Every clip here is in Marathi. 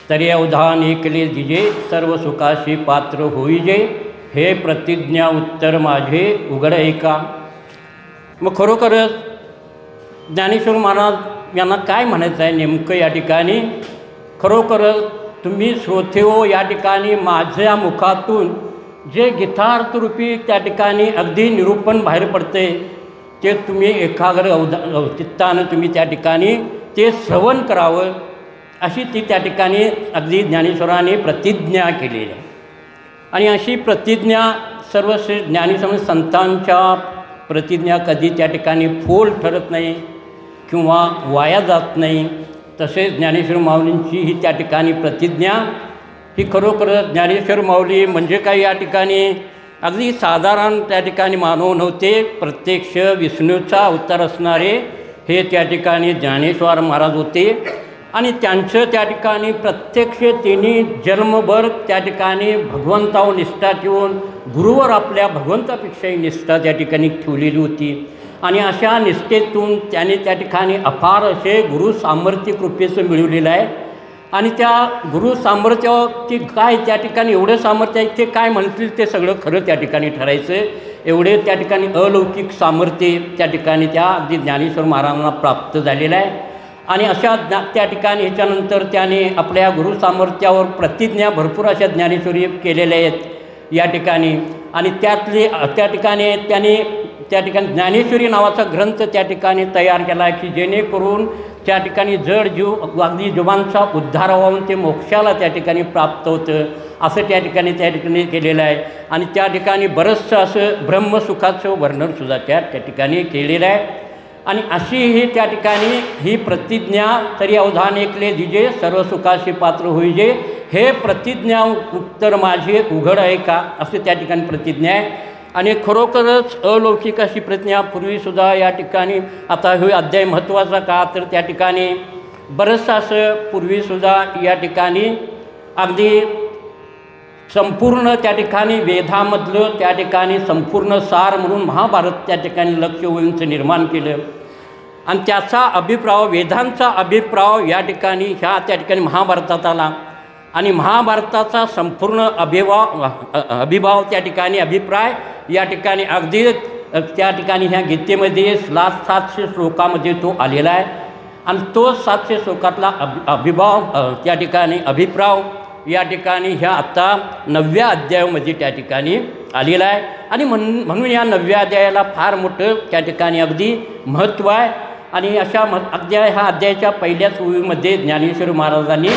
तरी अवधान ऐकले दिजे सर्व सुखाशी पात्र होईजे हे प्रतिज्ञा उत्तर माझे उघड ऐका। मग खरोखरच ज्ञानेश्वर महाराज यांना काय म्हणायचं आहे नेमकं या ठिकाणी? खरोखरच तुम्ही श्रोतेहो या ठिकाणी माझ्या मुखातून जे गीतार्थरूपी त्या ठिकाणी अगदी निरूपण बाहेर पडते ते तुम्ही एकाग्र चित्तानं तुम्ही त्या ठिकाणी ते श्रवण करावं अशी ती त्या ठिकाणी अगदी ज्ञानेश्वराने प्रतिज्ञा केलेली आहे। आणि अशी प्रतिज्ञा सर्वश्रेष्ठ ज्ञानेश्वर संतांच्या प्रतिज्ञा कधी त्या ठिकाणी फोल ठरत नाही किंवा वाया जात नाही। तसेच ज्ञानेश्वर माऊलींची ही त्या ठिकाणी प्रतिज्ञा ही खरोखरच ज्ञानेश्वर माऊली म्हणजे काही या ठिकाणी अगदी साधारण त्या ठिकाणी मानव नव्हते, प्रत्यक्ष विष्णूचा अवतार असणारे हे त्या ठिकाणी ज्ञानेश्वर महाराज होते। आणि त्यांचं त्या ठिकाणी प्रत्यक्ष त्यांनी जन्मभर त्या ठिकाणी भगवंतावर निष्ठा ठेवून गुरुवर आपल्या भगवंतापेक्षाही निष्ठा त्या ठिकाणी ठेवलेली होती। आणि अशा निष्ठेतून त्याने त्या ठिकाणी अपार असे गुरु सामर्थ्य कृपेचं मिळवलेलं आहे। आणि त्या गुरु सामर्थ्याची काय त्या ठिकाणी एवढं सामर्थ्य आहे ते काय म्हणतील ते सगळं खरं त्या ठिकाणी ठरायचं, एवढे त्या ठिकाणी अलौकिक सामर्थ्य त्या ठिकाणी त्या अगदी ज्ञानेश्वर महाराजांना प्राप्त झालेलं आहे। आणि अशा त्या ठिकाणी ह्याच्यानंतर त्याने आपल्या गुरु सामर्थ्यावर प्रतिज्ञा भरपूर अशा ज्ञानेश्वरी केलेल्या आहेत या ठिकाणी। आणि त्यातली त्या ठिकाणी त्याने त्या ठिकाणी ज्ञानेश्वरी नावाचा ग्रंथ त्या ठिकाणी तयार केला की जेणेकरून त्या ठिकाणी जड जीव अगदी जीवांचा उद्धार व्हावून ते मोक्षाला त्या ठिकाणी प्राप्त होतं असं त्या ठिकाणी केलेलं आहे। आणि त्या ठिकाणी बरंचसं असं ब्रह्मसुखाचं वर्णनसुद्धा त्या ठिकाणी केलेलं आहे। आणि अशी ही त्या ठिकाणी ही प्रतिज्ञा तरी अवधान ऐकले दिजे सर्व सुखाशी पात्र होईजे हे प्रतिज्ञा उत्तर माझे उघड आहे का असे त्या ठिकाणी प्रतिज्ञा आहे। आणि खरोखरच अलौकिक अशी प्रतिज्ञा पूर्वीसुद्धा या ठिकाणी आता हे अध्याय महत्त्वाचा का तर त्या ठिकाणी बरंचसं असं पूर्वीसुद्धा या ठिकाणी अगदी संपूर्ण त्या ठिकाणी वेदामधलं त्या ठिकाणी संपूर्ण सार म्हणून महाभारत त्या ठिकाणी लक्षवेधींचं निर्माण केलं। आणि त्याचा अभिप्राय वेदांचा अभिप्राय या ठिकाणी ह्या त्या ठिकाणी महाभारतात आला। आणि महाभारताचा संपूर्ण अभिभाव त्या ठिकाणी अभिप्राय या ठिकाणी अगदी त्या ठिकाणी ह्या गीतेमध्ये 700 श्लोकामध्ये तो आलेला आहे। आणि तो 700 श्लोकातला अभिभाव त्या ठिकाणी अभिप्राय या ठिकाणी ह्या आता 9व्या अध्यायामध्ये त्या ठिकाणी आलेला आहे। आणि म्हणून या 9व्या अध्यायाला फार मोठं त्या ठिकाणी अगदी महत्त्व आहे। आणि अशा ह्या अध्यायाच्या पहिल्याच ओळीमध्ये ज्ञानेश्वर महाराजांनी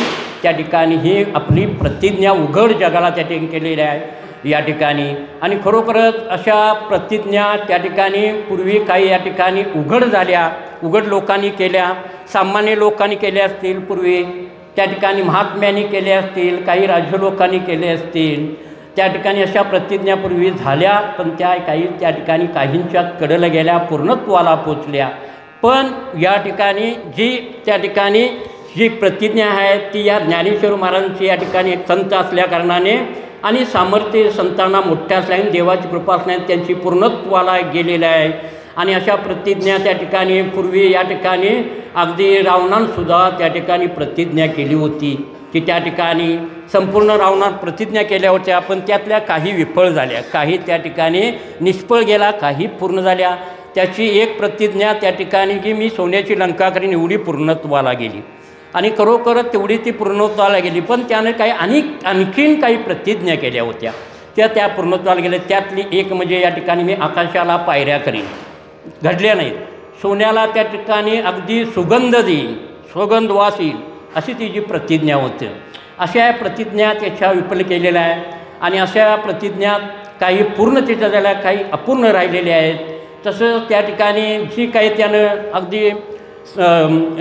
त्या ठिकाणी ही आपली प्रतिज्ञा उघड जगाला त्या ठिकाणी केलेली आहे या ठिकाणी। आणि खरोखरच अशा प्रतिज्ञा त्या ठिकाणी पूर्वी काही या ठिकाणी उघड झाल्या, उघड लोकांनी केल्या, सामान्य लोकांनी केल्या असतील पूर्वी, त्या ठिकाणी महात्म्यांनी केले असतील, काही राज्य लोकांनी केले असतील, त्या ठिकाणी अशा प्रतिज्ञापूर्वी झाल्या पण त्या काही त्या ठिकाणी काहींच्या कडेला गेल्या, पूर्णत्वाला पोचल्या। पण या ठिकाणी त्या ठिकाणी जी प्रतिज्ञा आहे ती या ज्ञानेश्वर महाराजांची या ठिकाणी एक संत असल्याकारणाने आणि सामर्थ्य संतांना मोठ्या असल्याने देवाची कृपा असल्याने त्यांची पूर्णत्वाला गेलेलं आहे। आणि अशा प्रतिज्ञा त्या ठिकाणी पूर्वी या ठिकाणी अगदी रावणानसुद्धा त्या ठिकाणी प्रतिज्ञा केली होती की त्या ठिकाणी संपूर्ण रावणात प्रतिज्ञा केल्या होत्या पण त्यातल्या काही विफळ झाल्या, काही त्या ठिकाणी निष्फळ गेला, काही पूर्ण झाल्या। त्याची एक प्रतिज्ञा त्या ठिकाणी की मी सोन्याची लंका करीन एवढी पूर्णत्वाला गेली। आणि खरोखरच तेवढी ती पूर्णत्वाला गेली पण त्याने काही आणखीन काही प्रतिज्ञा केल्या होत्या त्या पूर्णत्वाला गेल्या। त्यातली एक म्हणजे या ठिकाणी मी आकाशाला पायऱ्या करीन, घडल्या नाहीत। सोन्याला त्या ठिकाणी अगदी सुगंध देईन, सुगंध वास येईल अशी ती जी प्रतिज्ञा होती। अशा प्रतिज्ञा त्याच्या विफल केलेल्या आहे। आणि अशा प्रतिज्ञा काही पूर्णतेच्या झाल्या, काही अपूर्ण राहिलेल्या आहेत। तसंच त्या ठिकाणी जी काही त्यानं अगदी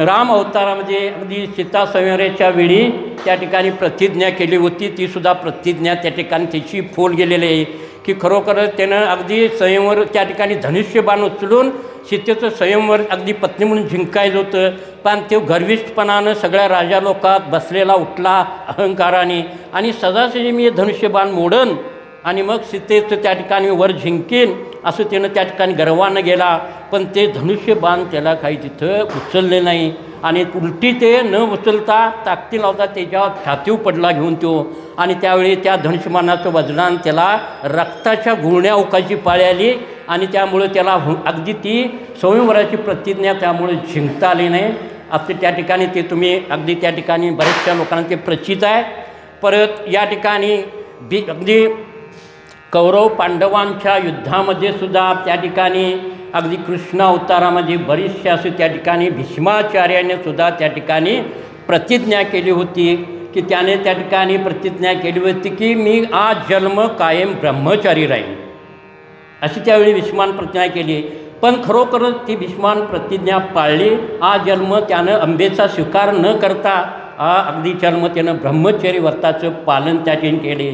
राम अवतारामध्ये अगदी सीता संहाराच्या वेळी त्या ठिकाणी प्रतिज्ञा केली होती तीसुद्धा प्रतिज्ञा त्या ठिकाणी त्याची फोल गेलेली आहे की खरोखरच त्यानं अगदी स्वयंवर त्या ठिकाणी धनुष्यबाण उचलून सीतेचं स्वयंवर अगदी पत्नी म्हणून जिंकायचं होतं पण तो गर्विष्ठपणानं सगळ्या राजा लोकात बसलेला उठला अहंकाराने आणि सदासजी मी धनुष्यबाण मोडन आणि मग सीतेचं त्या ठिकाणी वर जिंकेन असं त्यानं त्या ठिकाणी गर्वानं गेला. पण ते धनुष्यबाण त्याला काही तिथं उचलले नाही आणि उलटी ते न उचलता ताकदी लावता त्याच्या छातीव पडला घेऊन तो. आणि त्यावेळी त्या धनुष्यबाणाचं वजनान त्याला रक्ताच्या गुळण्या ओकायची पाळी आली आणि त्यामुळे त्याला अगदी ती स्वयंवराची प्रतिज्ञा त्यामुळे जिंकता आली नाही. आता त्या ठिकाणी ते तुम्ही अगदी त्या ठिकाणी बऱ्याचशा लोकांना ते प्रचित आहे. परत या ठिकाणी अगदी कौरव पांडवांच्या युद्धामध्ये सुद्धा त्या ठिकाणी अगदी कृष्ण अवतारामध्ये बरीचसे असे त्या ठिकाणी भीष्माचार्याने सुद्धा त्या ठिकाणी प्रतिज्ञा केली होती की त्याने त्या ठिकाणी प्रतिज्ञा केली होती की मी आज जन्म कायम ब्रह्मचारी राहीन अशी त्यावेळी भीष्मान प्रतिज्ञा केली. पण खरोखरच ती भीष्मान प्रतिज्ञा पाळली. आज जन्म त्यानं अंबेचा स्वीकार न करता अगदी जन्म त्यानं ब्रह्मचर्य व्रताचं पालन त्या ठिकाणी केले.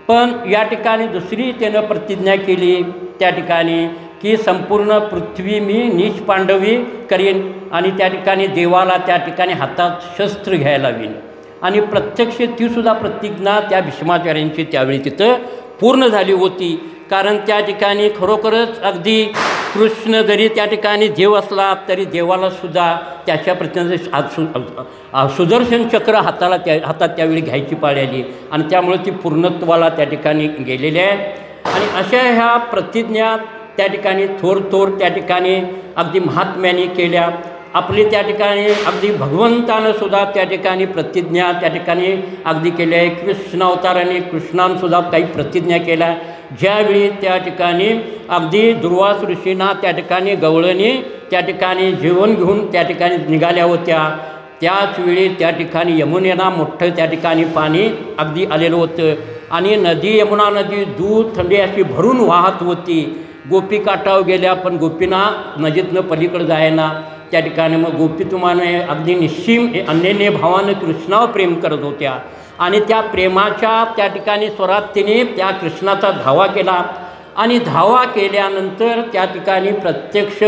पण या ठिकाणी दुसरी त्यानं प्रतिज्ञा केली त्या ठिकाणी की संपूर्ण पृथ्वी मी नीच पांडवी करीन आणि त्या ठिकाणी देवाला त्या ठिकाणी हातात शस्त्र घ्यायला लावीन. आणि प्रत्यक्ष तीसुद्धा प्रतिज्ञा त्या भीष्माचार्यांची त्यावेळी तिथं पूर्ण झाली होती. कारण त्या ठिकाणी खरोखरच अगदी कृष्ण जरी त्या ठिकाणी देव असला तरी देवाला सुद्धा त्याच्या प्रतिज्ञा सुदर्शन चक्र हातात त्यावेळी घ्यायची पाळी आली आणि त्यामुळे ती पूर्णत्वाला त्या ठिकाणी गेलेली आहे. आणि अशा ह्या प्रतिज्ञा त्या ठिकाणी थोर त्या ठिकाणी अगदी महात्म्याने केल्या. आपली त्या ठिकाणी अगदी भगवंतानं सुद्धा त्या ठिकाणी प्रतिज्ञा त्या ठिकाणी अगदी केल्या आहे. कृष्ण अवताराने कृष्णांसुद्धा काही प्रतिज्ञा केल्या. ज्यावेळी त्या ठिकाणी अगदी दुर्वास ऋषींना त्या ठिकाणी गवळणी त्या ठिकाणी जेवण घेऊन त्या ठिकाणी निघाल्या होत्या त्याच वेळी त्या ठिकाणी यमुनेला मोठं त्या ठिकाणी पाणी अगदी आलेलं होतं आणि नदी यमुना नदी दूध थंडी अशी भरून वाहत होती. गोपी काठावर गेल्या पण गोपींना नदीतनं पलीकडं जायना. त्या ठिकाणी मग गोपी तुम्हाला अगदी निश्चिम अन्यन्य भावानं कृष्णावर प्रेम करत होत्या आणि त्या प्रेमाच्या त्या ठिकाणी स्वरात तिने त्या कृष्णाचा धावा केला. आणि धावा केल्यानंतर त्या ठिकाणी प्रत्यक्ष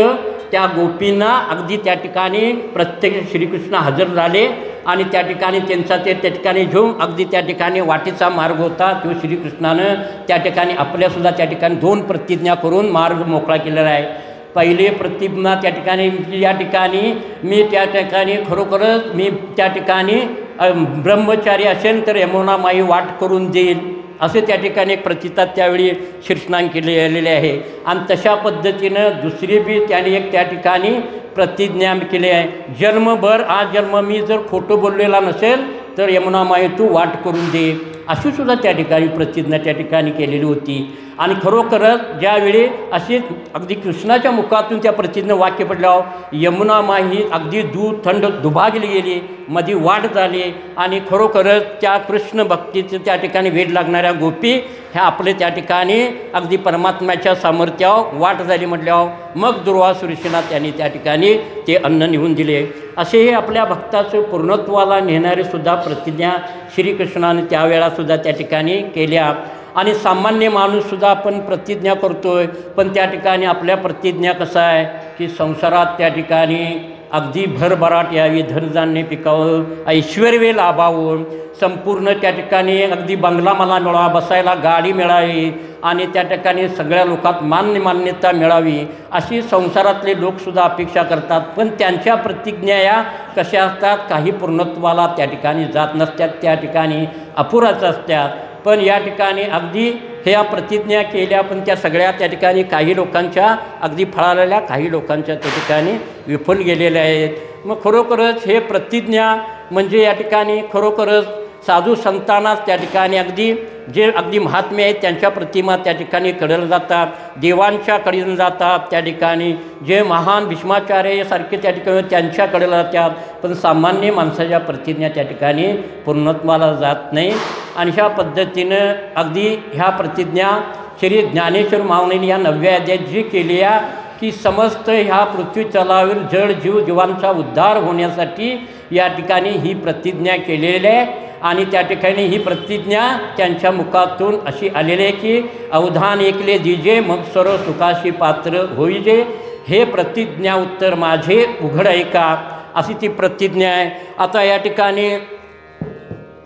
त्या गोपींना अगदी त्या ठिकाणी प्रत्यक्ष श्रीकृष्ण हजर झाले आणि त्या ठिकाणी त्यांचा ते त्या ठिकाणी जो अगदी त्या ठिकाणी वाटेचा मार्ग होता तो श्रीकृष्णानं त्या ठिकाणी आपल्यासुद्धा त्या ठिकाणी 2 प्रतिज्ञा करून मार्ग मोकळा केलेला आहे. पहिली प्रतिज्ञा त्या ठिकाणी या ठिकाणी मी त्या ठिकाणी खरोखरच मी त्या ठिकाणी ब्रह्मचारी असेल तर यमुनामाई वाट करून देईल असे त्या ठिकाणी एक प्रतितात त्यावेळी शीर्षनांक केलेले आहे. आणि तशा पद्धतीनं दुसरी बी त्याने एक त्या ठिकाणी प्रतिज्ञा केली आहे. जन्मभर आज जन्म मी जर खोटं बोललेला नसेल तर यमुनामाई तू वाट करून दे अशी सुद्धा त्या ठिकाणी प्रतिज्ञा त्या ठिकाणी केलेली होती. आणि खरोखरच ज्यावेळी अशी अगदी कृष्णाच्या मुखातून त्या प्रतिज्ञा वाक्य पडल्यावर यमुनामाई अगदी दूध थंड दुभागली गेली मध्ये वाढ झाली आणि खरोखरच त्या कृष्ण भक्तीचं त्या ठिकाणी वेध लागणाऱ्या गोपी ह्या आपले त्या ठिकाणी अगदी परमात्म्याच्या सामर्थ्यावर वाट झाली म्हटल्यावर मग दुर्वास ऋषींना त्यांनी त्या ठिकाणी ते अन्न निघून दिले. असे हे आपल्या भक्ताचं पूर्णत्वाला नेणारे सुद्धा प्रतिज्ञा श्रीकृष्णाने त्यावेळासुद्धा त्या ठिकाणी केल्या. आणि सामान्य माणूससुद्धा आपण प्रतिज्ञा करतो आहे पण त्या ठिकाणी आपल्या प्रतिज्ञा कसं आहे की संसारात त्या ठिकाणी अगदी भरभराट यावी, धनधान्य पिकावं, ऐश्वर्य लाभावं, संपूर्ण त्या ठिकाणी अगदी बंगला मला मिळावा, बसायला गाडी मिळावी आणि त्या ठिकाणी सगळ्या लोकात मान्यता मिळावी अशी संसारातले लोकसुद्धा अपेक्षा करतात. पण त्यांच्या प्रतिज्ञा या कशा असतात काही पूर्णत्वाला त्या ठिकाणी जात नसतात, त्या ठिकाणी अपुराच असतात. पण या ठिकाणी अगदी ह्या प्रतिज्ञा केल्या पण त्या सगळ्या त्या ठिकाणी काही लोकांच्या अगदी फळालेल्या काही लोकांच्या त्या ठिकाणी विफल गेलेल्या आहेत. मग खरोखरच हे प्रतिज्ञा म्हणजे या ठिकाणी खरोखरच साधू संतांनाच त्या ठिकाणी अगदी जे अगदी महात्मे आहेत त्यांच्या प्रतिमा त्या ठिकाणी कडेला जातात, देवांच्या कडेला जातात, त्या ठिकाणी जे महान भीष्माचार्य सारखे त्या ठिकाणी त्यांच्या कडेला जातात. पण सामान्य माणसाच्या प्रतिज्ञा त्या ठिकाणी पूर्णत्वाला जात नाही. आणि ह्या पद्धतीनं अगदी ह्या प्रतिज्ञा श्री ज्ञानेश्वर माऊलींनी या 9व्या अध्यायात जी केली आहे की समस्त ह्या पृथ्वी तलावर जड जीवांचा उद्धार होण्यासाठी या ठिकाणी ही प्रतिज्ञा केलेली आहे. आणि त्या ठिकाणी ही प्रतिज्ञा त्यांच्या मुखातून अशी आलेली आहे की अवधान ऐकले दिजे मग सर्व सुखाशी पात्र होईजे, हे प्रतिज्ञा उत्तर माझे उघड ऐका अशी ती प्रतिज्ञा आहे. आता या ठिकाणी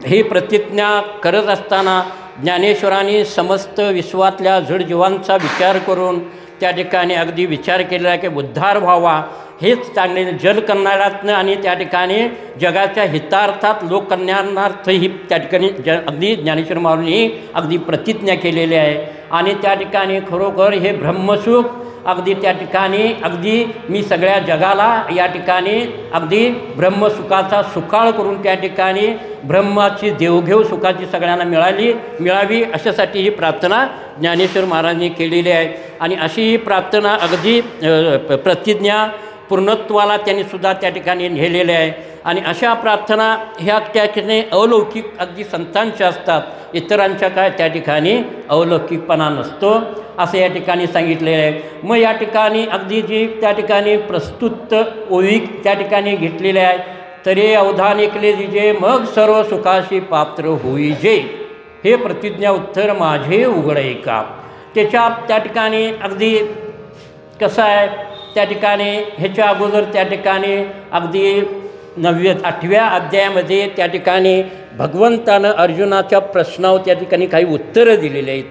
ही प्रतिज्ञा करत असताना ज्ञानेश्वरांनी समस्त विश्वातल्या जडजीवांचा विचार करून त्या ठिकाणी अगदी विचार केलेला की उद्धार व्हावा, हेच चांगले जलकल्याणातनं आणि त्या ठिकाणी जगाच्या हितार्थात लोककल्याणार्थ ही त्या ठिकाणी अगदी ज्ञानेश्वर माऊलींनी अगदी प्रतिज्ञा केलेली आहे. आणि त्या ठिकाणी खरोखर हे ब्रह्मसुख अगदी त्या ठिकाणी अगदी मी सगळ्या जगाला या ठिकाणी अगदी ब्रह्मसुखाचा सुकाळ करून त्या ठिकाणी ब्रह्माची देवघेव सुखाची सगळ्यांना मिळावी अशासाठी ही प्रार्थना ज्ञानेश्वर महाराजांनी केलेली आहे. आणि अशी ही प्रार्थना अगदी प्रतिज्ञा पूर्णत्वाला त्यांनी सुद्धा त्या ठिकाणी नेलेले आहे. आणि अशा प्रार्थना ह्या त्या ठिकाणी अलौकिक अगदी संतांच्या असतात, इतरांच्या काय त्या ठिकाणी अलौकिकपणा नसतो असं या ठिकाणी सांगितलेलं आहे. मग या ठिकाणी अगदी जी त्या ठिकाणी प्रस्तुत ओवी त्या ठिकाणी घेतलेले आहे, तरी अवधान ऐकले दिजे मग सर्व सुखाशी पात्र होईजे, हे प्रतिज्ञा उत्तर माझे उघडे का. त्याच्या त्या ठिकाणी अगदी कसं आहे, त्या ठिकाणी ह्याच्या अगोदर त्या ठिकाणी अगदी 8व्या अध्यायामध्ये त्या ठिकाणी भगवंतानं अर्जुनाच्या प्रश्नावर त्या ठिकाणी काही उत्तरं दिलेली आहेत.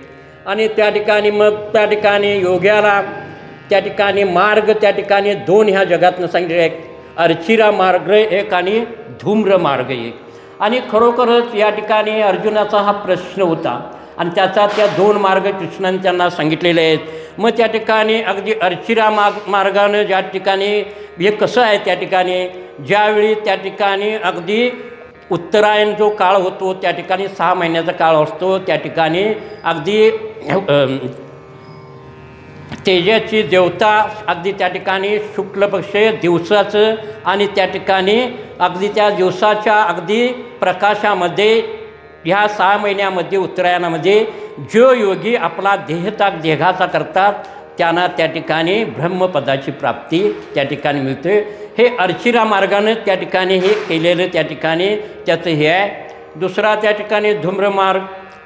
आणि त्या ठिकाणी मग त्या ठिकाणी योग्याला त्या ठिकाणी मार्ग त्या ठिकाणी 2 ह्या जगातनं सांगितले आहेत, अर्चिरा मार्ग एक आणि धूम्र मार्ग एक. आणि खरोखरच या ठिकाणी अर्जुनाचा हा प्रश्न होता आणि त्याचा त्या 2 मार्ग कृष्णाने त्यांना सांगितलेले आहेत. मग त्या ठिकाणी अगदी अर्चिरा मार्गानं ज्या ठिकाणी हे कसं आहे, त्या ठिकाणी ज्यावेळी त्या ठिकाणी अगदी उत्तरायण जो काळ होतो त्या ठिकाणी 6 महिन्याचा काळ असतो, त्या ठिकाणी अगदी तेजाची देवता अगदी त्या ठिकाणी शुक्ल पक्ष दिवसाचं आणि त्या ठिकाणी अगदी त्या दिवसाच्या अगदी प्रकाशामध्ये ह्या 6 महिन्यामध्ये उत्तरायणामध्ये जो योगी आपला देहाचा करतात त्यांना त्या ठिकाणी ब्रह्मपदाची प्राप्ती त्या ठिकाणी मिळते. हे अर्चिरा मार्गानं त्या ठिकाणी हे केलेलं त्या ठिकाणी त्याचं हे आहे. दुसरा त्या ठिकाणी धूम्रमार्ग,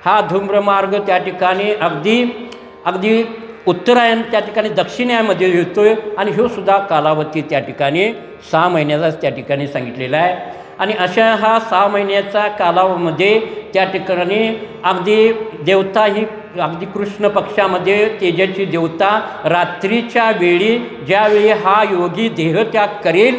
हा धूम्रमार्ग त्या ठिकाणी अगदी उत्तरायण त्या ठिकाणी दक्षिणामध्ये येतो आहे आणि ह्यो सुद्धा कालावधी त्या ठिकाणी 6 महिन्याचाच त्या ठिकाणी सांगितलेला आहे. आणि अशा हा 6 महिन्याचा कालावधीमध्ये त्या ठिकाणी अगदी देवता ही अगदी कृष्ण पक्षामध्ये तेजाची देवता रात्रीच्या वेळी ज्यावेळी हा योगी देहत्याग करेल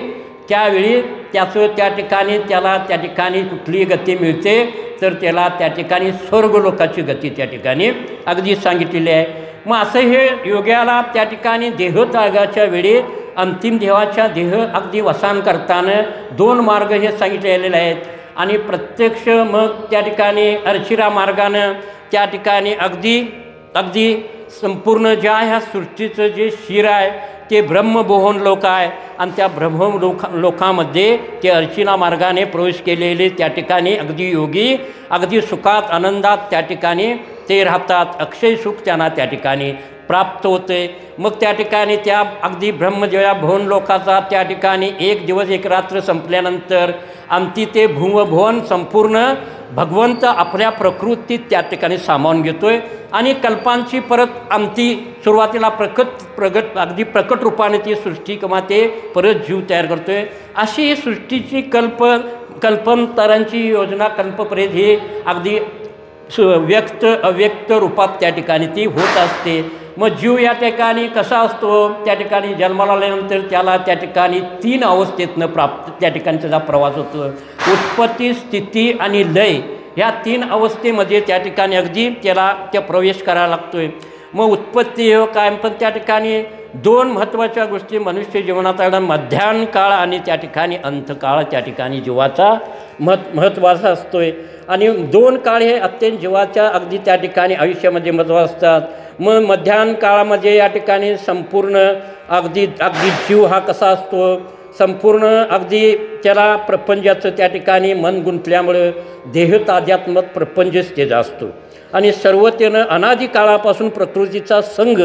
त्यावेळी त्याचं त्या ठिकाणी त्याला त्या ठिकाणी कुठली गती मिळते तर त्याला त्या ठिकाणी स्वर्गलोकाची गती त्या ठिकाणी अगदी सांगितलेली आहे. मग असं हे योग्याला त्या ठिकाणी देहत्यागाच्या वेळी अंतिम देवाच्या देह अगदी वसान करताना 2 मार्ग हे सांगितलेले आहेत. आणि प्रत्यक्ष मग त्या ठिकाणी अर्चिरा मार्गानं त्या ठिकाणी अगदी संपूर्ण ज्या ह्या सृष्टीचं जे शिर आहे ते ब्रह्मबोहन लोक आहे आणि त्या लोकामध्ये ते अर्चिना मार्गाने प्रवेश केलेले त्या ठिकाणी अगदी योगी अगदी सुखात आनंदात त्या ठिकाणी ते राहतात, अक्षय सुख त्यांना त्या ठिकाणी प्राप्त होते. मग त्या ठिकाणी त्या अगदी ब्रह्मदेवा भुवन लोकाचा त्या ठिकाणी 1 दिवस 1 रात्र संपल्यानंतर अंती ते भुवन संपूर्ण भगवंत आपल्या प्रकृतीत त्या ठिकाणी सामावून घेतोय आणि कल्पांची परत अंती सुरुवातीला प्रगट अगदी प्रकट रूपाने ती सृष्टी किंवा ते परत जीव तयार करतोय. अशी ही सृष्टीची कल्पांतरांची योजना कल्पपर्यंत ही अगदी व्यक्त अव्यक्त रूपात त्या ठिकाणी ती होत असते. मग जीव या ठिकाणी कसा असतो, त्या ठिकाणी जन्माला आल्यानंतर त्याला त्या ठिकाणी 3 अवस्थेतनं प्राप्त त्या ठिकाणी त्याचा प्रवास होतो. उत्पत्ती, स्थिती आणि लय ह्या 3 अवस्थेमध्ये त्या ठिकाणी अगदी त्याला त्या प्रवेश करायला लागतो आहे. मग उत्पत्ती हो काय, पण त्या ठिकाणी 2 महत्त्वाच्या गोष्टी मनुष्य जीवनात मध्यान्ह काळ आणि त्या ठिकाणी अंतकाळ त्या ठिकाणी जीवाचा महत्त्वाचा असतो आहे. आणि 2 काळ हे अत्यंत जीवाच्या अगदी त्या ठिकाणी आयुष्यामध्ये महत्त्वाचे असतात. मग मध्यान्ह काळामध्ये या ठिकाणी संपूर्ण अगदी जीव हा कसा असतो, संपूर्ण अगदी त्याला प्रपंचाचं त्या ठिकाणी मन गुंतल्यामुळं देह ताध्यात्मक प्रपंचच त्याचा असतो आणि सर्व त्यानं अनादी काळापासून प्रकृतीचा संग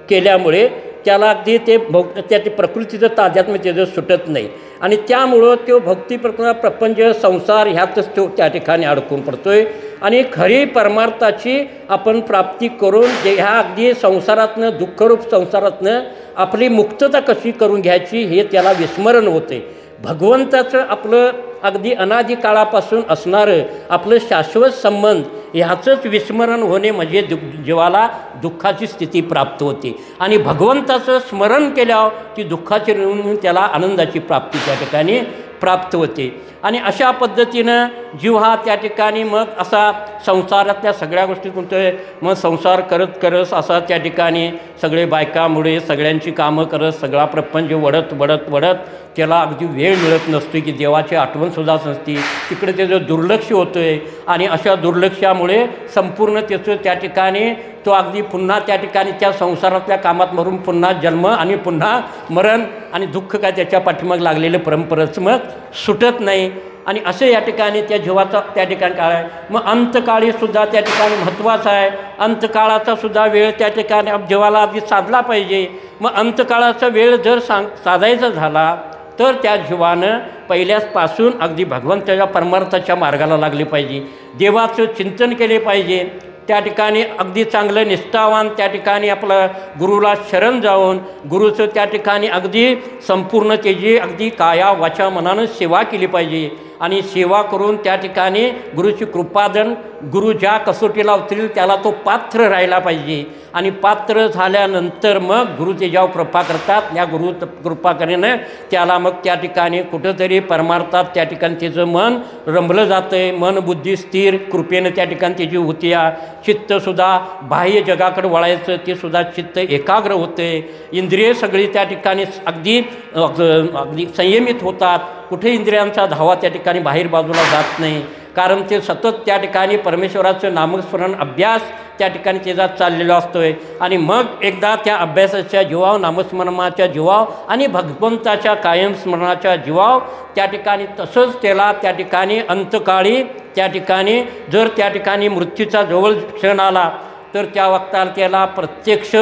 केल्यामुळे त्याला अगदी त्या प्रकृतीचं ताध्यात्म्य त्याचं सुटत नाही आणि त्यामुळं तो भक्ती प्रपंच संसार ह्यातच तो त्या ठिकाणी अडकून पडतोय. आणि खरी परमार्थाची आपण प्राप्ती करून ह्या अगदी संसारातनं दुःखरूप संसारातनं आपली मुक्तता कशी करून घ्यायची हे त्याला विस्मरण होते. भगवंताचं आपलं अगदी अनादी काळापासून असणारं आपलं शाश्वत संबंध ह्याचंच विस्मरण होणे म्हणजे जीवाला दुःखाची स्थिती प्राप्त होते आणि भगवंताचं स्मरण केल्यावर ती दुःखाची निवडून त्याला आनंदाची प्राप्ती त्या ठिकाणी प्राप्त होते. आणि अशा पद्धतीनं जीव हा त्या ठिकाणी मग असा संसारातल्या सगळ्या गोष्टी कोणतं मग संसार करत करत असा त्या ठिकाणी सगळे बायकामुळे सगळ्यांची कामं करत सगळा प्रपंच वडत त्याला अगदी वेळ मिळत नसतो की देवाची आठवणसुद्धा नसती. तिकडे त्याचं दुर्लक्ष होतं आहे आणि अशा दुर्लक्षामुळे संपूर्ण त्याचं त्या ठिकाणी तो अगदी पुन्हा त्या ठिकाणी त्या संसारातल्या कामात मरून पुन्हा जन्म आणि पुन्हा मरण आणि दुःख काय त्याच्या पाठीमाग लागलेलं परंपरेचं मग सुटत नाही. आणि असे या ठिकाणी त्या जीवाचा त्या ठिकाणी काळ आहे. मग अंतकाळीसुद्धा त्या ठिकाणी महत्त्वाचा आहे. अंतकाळाचा सुद्धा वेळ त्या ठिकाणी जीवाला अगदी साधला पाहिजे. मग अंतकाळाचा वेळ जर साधायचा झाला तर त्या जीवानं पहिल्यापासून अगदी भगवंताच्या परमार्थाच्या मार्गाला लागले पाहिजे. देवाचं चिंतन केले पाहिजे. त्या ठिकाणी अगदी चांगलं निष्ठावान त्या ठिकाणी आपलं गुरुला शरण जाऊन गुरुचं त्या ठिकाणी अगदी संपूर्ण त्याची अगदी काया वाचा मनानं सेवा केली पाहिजे. आणि सेवा करून त्या ठिकाणी गुरुची कृपादन गुरु ज्या कसोटीला उतरेल त्याला तो पात्र राहिला पाहिजे. आणि पात्र झाल्यानंतर मग गुरु त्याच्यावर कृपा करतात. त्या गुरु कृपा करेनं त्याला मग त्या ठिकाणी कुठंतरी परमार्थात त्या ठिकाणी त्याचं मन रमलं जातं आहे. मन बुद्धी स्थिर कृपेनं त्या ठिकाणी त्याची होती. चित्तसुद्धा बाह्य जगाकडे वळायचं ते सुद्धा चित्त एकाग्र होते. इंद्रिय सगळी त्या ठिकाणी अगदी संयमित होतात. कुठे इंद्रियांचा धावा त्या ठिकाणी बाहेर बाजूला जात नाही. कारण ते सतत त्या ठिकाणी परमेश्वराचं नामस्मरण अभ्यास त्या ठिकाणी त्याचा चाललेला असतो आहे. आणि मग एकदा त्या अभ्यासाच्या जीवाव नामस्मरणाच्या जीवाव आणि भगवंताच्या कायम स्मरणाच्या जीवाव त्या ठिकाणी तसंच त्याला त्या ठिकाणी अंतकाळी त्या ठिकाणी जर त्या ठिकाणी मृत्यूचा जवळ क्षण आला तर त्या वक्ताला त्याला प्रत्यक्ष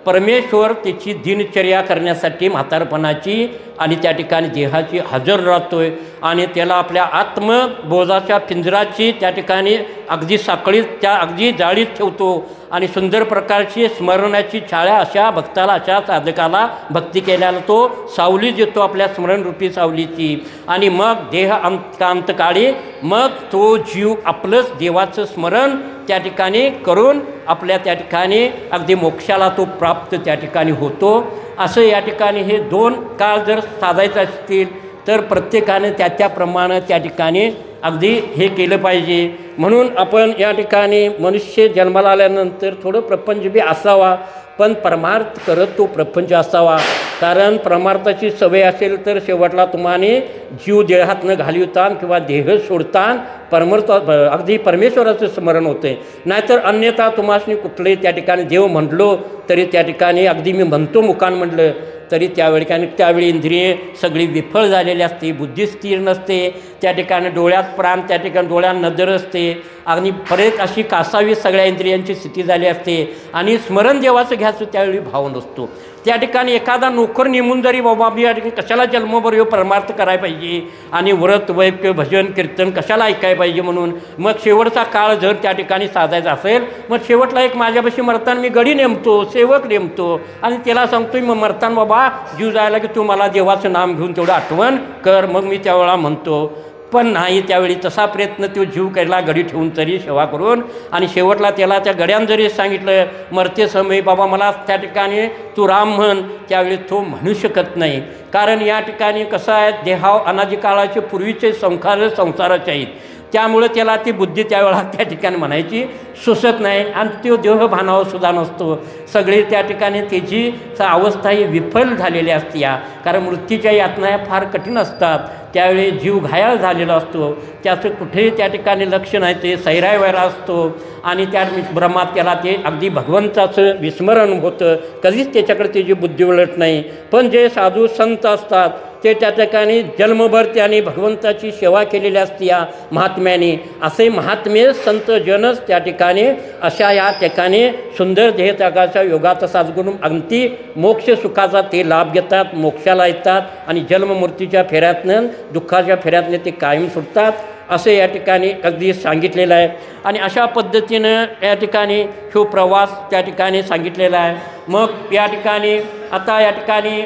परमेश्वर त्याची दिनचर्या करण्यासाठी म्हातारपणाची आणि त्या ठिकाणी देहाची हजर राहतो आहे. आणि त्याला आपल्या आत्मबोधाच्या पिंजराची त्या ठिकाणी अगदी साखळीत त्या अगदी जाळीत ठेवतो. आणि सुंदर प्रकारची स्मरणाची छाया अशा भक्ताला अशा साधकाला भक्ती केल्याला तो सावली देतो आपल्या स्मरणरूपी सावलीची. आणि मग देह अंतकाळी मग तो जीव आपलंच देवाचं स्मरण त्या ठिकाणी करून आपल्या त्या ठिकाणी अगदी मोक्षाला तो प्राप्त त्या ठिकाणी होतो. असं या ठिकाणी हे दोन काळ जर साधायचे असतील तर प्रत्येकाने त्याप्रमाणे त्या ठिकाणी अगदी हे केलं पाहिजे. म्हणून आपण या ठिकाणी मनुष्य जन्माला आल्यानंतर थोडं प्रपंच बी असावा पण परमार्थ करत तो प्रपंच असावा. कारण परमार्थाची सवय असेल तर शेवटला तुम्हाला जीव देहातनं घालवतान किंवा देह सोडतान परमार्थ अगदी परमेश्वराचं स्मरण होते. नाहीतर अन्यथा तुम्हाला कुठलंही त्या ठिकाणी देव म्हटलो तरी त्या ठिकाणी अगदी मी म्हणतो मुखान म्हटलं तरी त्यावेळी इंद्रिये सगळी विफळ झालेली असते. बुद्धी स्थिर नसते. त्या ठिकाणी डोळ्यात प्राण त्या ठिकाणी डोळ्यात नजर असते. आणि परत अशी कासावी सगळ्या इंद्रियांची स्थिती झाली असते. आणि स्मरण देवाचं घ्यायचं त्यावेळी भाव नसतो. त्या ठिकाणी एखादा नोकर नेमून जरी बाबा मी या ठिकाणी कशाला जन्मभर परमार्थ करायला पाहिजे आणि व्रत वैक्य भजन कीर्तन कशाला ऐकायला पाहिजे म्हणून मग शेवटचा काळ जर त्या ठिकाणी साधायचा असेल मग शेवटला एक माझ्यापाशी मरताना मी गडी नेमतो सेवक नेमतो आणि त्याला सांगतो मग मरताना बाबा जीव जायला की तू मला देवाचं नाम घेऊन तेवढं आठवण कर. मग मी त्यावेळेला म्हणतो पण नाही. त्यावेळी तसा प्रयत्न तो जीव केला गडी ठेवून तरी सेवा करून. आणि शेवटला त्याला त्या गड्यानं जरी सांगितलं मरते समय बाबा मला त्या ठिकाणी तू राम म्हण त्यावेळी तो म्हणू शकत नाही. कारण या ठिकाणी कसं आहे देहाव अनादी काळाचे पूर्वीचे संसाराचे आहेत. त्यामुळे त्याला ती बुद्धी त्यावेळेला त्या ठिकाणी म्हणायची सुचत नाही. आणि तो देह भानावरसुद्धा नसतो. सगळी त्या ठिकाणी त्याची अवस्था ही विफल झालेली असते. कारण मृत्यूच्या यातना फार कठीण असतात. त्यावेळी जीव घायाळ झालेला असतो. त्याचं कुठेही त्या ठिकाणी लक्ष नाही. ते सैरावैरा असतो. आणि त्या भ्रमात त्याला ते अगदी भगवंताचं विस्मरण होतं. कधीच त्याच्याकडे त्याची बुद्धी वळत नाही. पण जे साधू संत असतात ते त्या ठिकाणी जन्मभर त्यांनी भगवंताची सेवा केलेली असते या महात्म्याने. असे महात्मे संत जनच त्या ठिकाणी अशा या ठिकाणी सुंदर देहत्यागाच्या योगाचा साधगुण अगदी मोक्ष सुखाचा ते लाभ घेतात. मोक्षाला येतात आणि जन्ममृत्यूच्या फेऱ्यातनं दुःखाच्या फेऱ्यातनं ते कायम सुटतात असे या ठिकाणी अगदी सांगितलेलं आहे. आणि अशा पद्धतीनं या ठिकाणी तो प्रवास त्या ठिकाणी सांगितलेला आहे. मग या ठिकाणी आता या ठिकाणी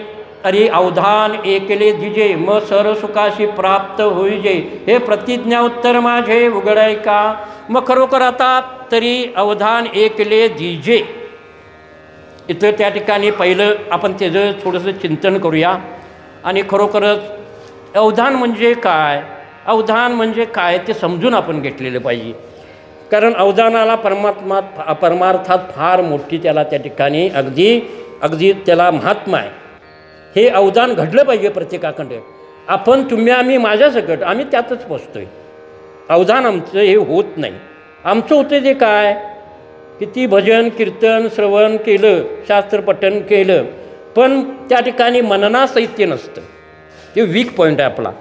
अरे अवधान एकले दिजे मग सरसुखाशी प्राप्त होईजे हे प्रतिज्ञा उत्तर माझे उघडाय का. मग खरोखर आता तरी अवधान ऐकले दिजे इथं त्या ठिकाणी पहिलं आपण त्याचं थोडंसं चिंतन करूया. आणि खरोखरच अवधान म्हणजे काय, अवधान म्हणजे काय ते समजून आपण घेतलेलं पाहिजे. कारण अवधानाला परमार्थात फार मोठी त्याला त्या ठिकाणी अगदी त्याला महात्मा आहे. हे अवधान घडलं पाहिजे प्रत्येकाकडे. आपण तुम्ही आम्ही माझ्यासकट आम्ही त्यातच पोचतोय. अवधान आमचं हे होत नाही. आमचं होतं ते काय, किती भजन कीर्तन श्रवण केलं, शास्त्र पठण केलं, पण त्या ठिकाणी मननासहित ते नसतं. ते वीक पॉईंट आहे आपला.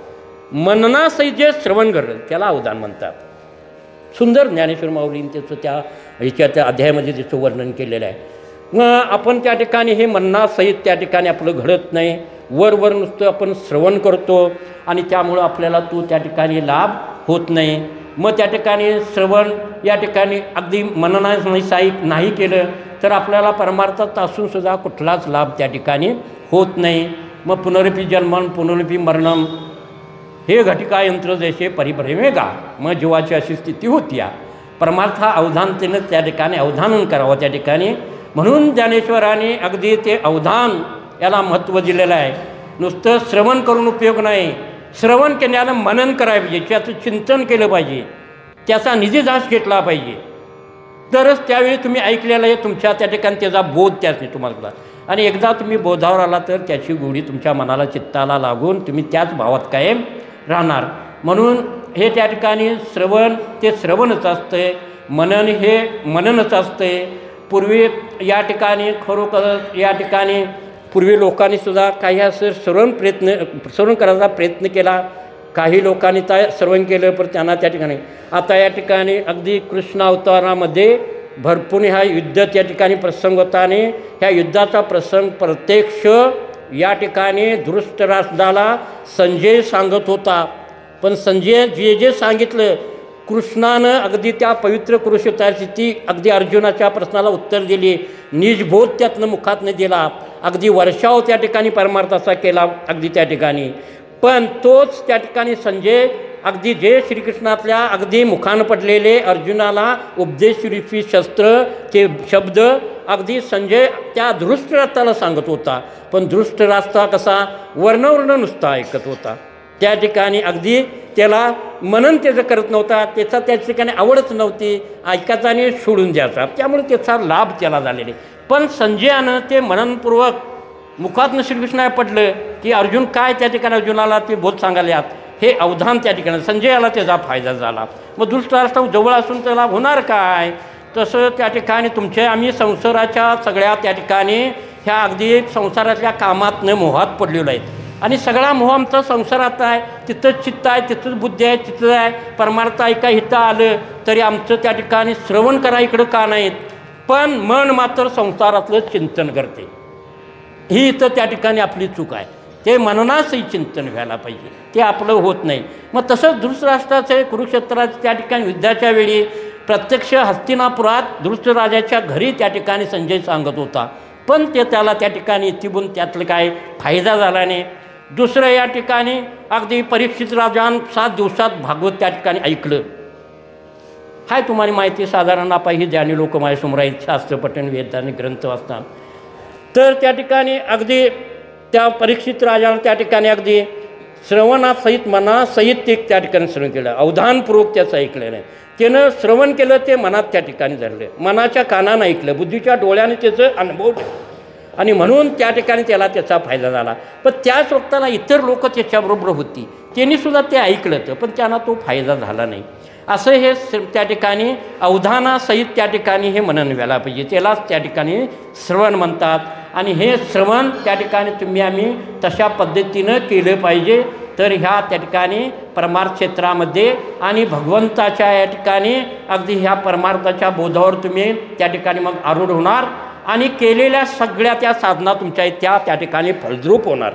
मननासहित जे श्रवण करतं त्याला अवधान म्हणतात. सुंदर ज्ञानेश्वर माऊलींनी त्याचं त्या अध्यायामध्ये त्याचं वर्णन केलेलं आहे. मग आपण त्या ठिकाणी हे मननासहित त्या ठिकाणी आपलं घडत नाही. वर नुसतं आपण श्रवण करतो आणि त्यामुळं आपल्याला तो त्या ठिकाणी लाभ होत नाही. मग त्या ठिकाणी श्रवण या ठिकाणी अगदी मननासहित नाही केलं तर आपल्याला परमार्थात असूनसुद्धा कुठलाच लाभ त्या ठिकाणी होत नाही. मग पुनरपी जन्मन पुनरपी मरणम हे घटिका यंत्र जैसे परिभ्रमेगा. मग जीवाची अशी स्थिती होती. परमार्थ अवधानतेनं त्या ठिकाणी अवधानन करावं त्या ठिकाणी. म्हणून ज्ञानेश्वराने अगदी ते अवधान याला महत्त्व दिलेलं आहे. नुसतं श्रवण करून उपयोग नाही. श्रवण केल्यानं मनन करायला पाहिजे, त्याचं चिंतन केलं पाहिजे, त्याचा निधिध्यास घेतला पाहिजे. तरच त्यावेळी तुम्ही ऐकलेलं आहे तुमच्या त्या ठिकाणी त्याचा बोध त्याच तुम्हाला. आणि एकदा तुम्ही बोधावर आला तर त्याची गोडी तुमच्या मनाला चित्ताला लागून तुम्ही त्याच भावात कायम राहणार. म्हणून हे त्या ठिकाणी श्रवण ते श्रवणच असतंय, मनन हे मननच असतंय. पूर्वी या ठिकाणी खरोखरच या ठिकाणी पूर्वी लोकांनीसुद्धा काही असं श्रवण करायचा प्रयत्न केला. काही लोकांनी श्रवण केलं पण त्यांना त्या ठिकाणी आता या ठिकाणी अगदी कृष्ण अवतारामध्ये भरपूर हा युद्ध त्या ठिकाणी प्रसंग होता. आणि ह्या युद्धाचा प्रसंग प्रत्यक्ष या ठिकाणी धृतराष्ट्राला संजय सांगत होता. पण संजय जे सांगितलं कृष्णानं अगदी त्या पवित्र कुरुक्षेत्राची अगदी अर्जुनाच्या प्रश्नाला उत्तर दिली. निजबोध त्यातनं मुखातनं दिला. अगदी वर्षाव त्या ठिकाणी परमार्थाचा केला अगदी त्या ठिकाणी. पण तोच त्या ठिकाणी संजय अगदी जे श्रीकृष्णातल्या अगदी मुखानं पडलेले अर्जुनाला उपदेशरूपी शस्त्र ते शब्द अगदी संजय त्या धृतराष्ट्राला सांगत होता. पण धृतराष्ट्र कसा वर्णवर्ण नुसता ऐकत होता. त्या ठिकाणी अगदी त्याला मनन त्याचं करत नव्हता. त्याचा त्या ठिकाणी आवडच नव्हती. ऐकायचा आणि सोडून द्यायचा. त्यामुळे त्याचा लाभ त्याला झालेले. पण संजयानं ते मननपूर्वक मुखातनं श्रीकृष्णाला पडलं की अर्जुन काय त्या ठिकाणी अर्जुनाला ते बोध सांगायला हे अवधान त्या ठिकाणी संजयाला त्याचा फायदा झाला. मग धृतराष्ट्र जवळ असून त्याला होणार काय. तसं त्या ठिकाणी तुमच्या आम्ही संसाराच्या सगळ्या त्या ठिकाणी ह्या अगदी संसारातल्या कामातनं मोहात पडलेलो आहेत. आणि सगळा मोह आमचा संसारात आहे. तिथंच चित्त आहे, तिथंच बुद्धी आहे, तिथं आहे. परमार्थ ऐका इथं आलं तरी आमचं त्या ठिकाणी श्रवण करा इकडं का नाहीत. पण मन मात्र संसारातलं चिंतन करते. ही इथं त्या ठिकाणी आपली चूक आहे. ते मननासही चिंतन व्हायला पाहिजे. ते आपलं होत नाही. मग तसंच धृतराष्ट्राचे कुरुक्षेत्राचे त्या ठिकाणी युद्धाच्या वेळी प्रत्यक्ष हस्तिनापुरात धृतराजाच्या घरी त्या ठिकाणी संजय सांगत होता. पण ते त्याला त्या ठिकाणी तिबून त्यातलं काय फायदा झाला नाही. दुसरं या ठिकाणी अगदी परीक्षित राजान 7 दिवसात भागवत त्या ठिकाणी ऐकलं. हाय तुम्हाला माहिती साधारण आपण ही ज्ञानी लोक माझ्यासमोर आहेत शास्त्रपठण वेदांनी ग्रंथ वाचतात. तर त्या ठिकाणी अगदी त्या परीक्षित राजाला त्या ठिकाणी अगदी श्रवणासहित मनासहित ते त्या ठिकाणी श्रवण केलं. अवधानपूर्वक त्याचं ऐकलं नाही. त्यानं श्रवण केलं ते मनात त्या ठिकाणी धरलं. मनाच्या कानानं ऐकलं, बुद्धीच्या डोळ्याने त्याचं अनुभव आणि म्हणून त्या ठिकाणी त्याला त्याचा फायदा झाला. पण त्याच वक्ताला इतर लोक त्याच्याबरोबर होती. त्यांनीसुद्धा ते ऐकलं तर पण त्यांना तो फायदा झाला नाही. असं हे त्या ठिकाणी अवधानासहित त्या ठिकाणी हे मनन व्हायला पाहिजे. त्यालाच त्या ठिकाणी श्रवण म्हणतात. आणि हे श्रवण त्या ठिकाणी तुम्ही आम्ही तशा पद्धतीनं केलं पाहिजे. तर ह्या त्या ठिकाणी परमार्थ क्षेत्रामध्ये आणि भगवंताच्या या ठिकाणी अगदी ह्या परमार्थाच्या बोधावर तुम्ही त्या ठिकाणी मग आरूढ होणार. आणि केलेल्या सगळ्या त्या साधना तुमच्या त्या ठिकाणी फलद्रूप होणार.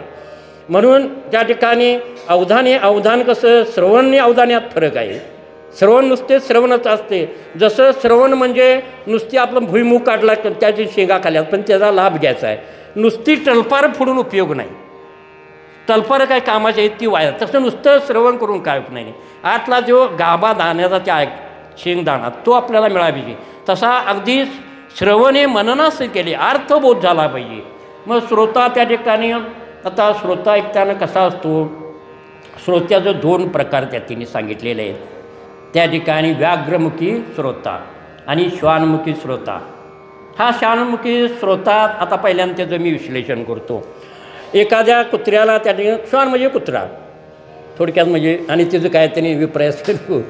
म्हणून त्या ठिकाणी अवधान कसं श्रवण आणि अवधान यात फरक आहे. श्रवण नुसते श्रवणच असते. जसं श्रवण म्हणजे नुसती आपलं भुईमुग काढला त्याची शेंगा खाल्यात पण त्याचा लाभ घ्यायचा आहे. नुसती टलपार फोडून उपयोग नाही. तलपार काय कामाची आहेत ती वाया. तसं नुसतं श्रवण करून काय उपयोग नाही. आतला जो गाभा दाण्याचा शेंगदाणा तो आपल्याला मिळाला पाहिजे. तसा अगदी श्रवण हे मननास केले अर्थबोध झाला पाहिजे. मग श्रोता त्या ठिकाणी आता श्रोता ऐकताना कसा असतो, श्रोत्याचं 2 प्रकार त्या तिने सांगितलेले आहेत. त्या ठिकाणी व्याघ्रमुखी श्रोता आणि श्वानमुखी श्रोता. हा श्वानमुखी श्रोता आता पहिल्यांदा त्याचं मी विश्लेषण करतो. एखाद्या कुत्र्याला त्या ठिकाणी श्वान म्हणजे कुत्रा थोडक्यात म्हणजे, आणि त्याचं काय त्यांनी विप्रयास करू.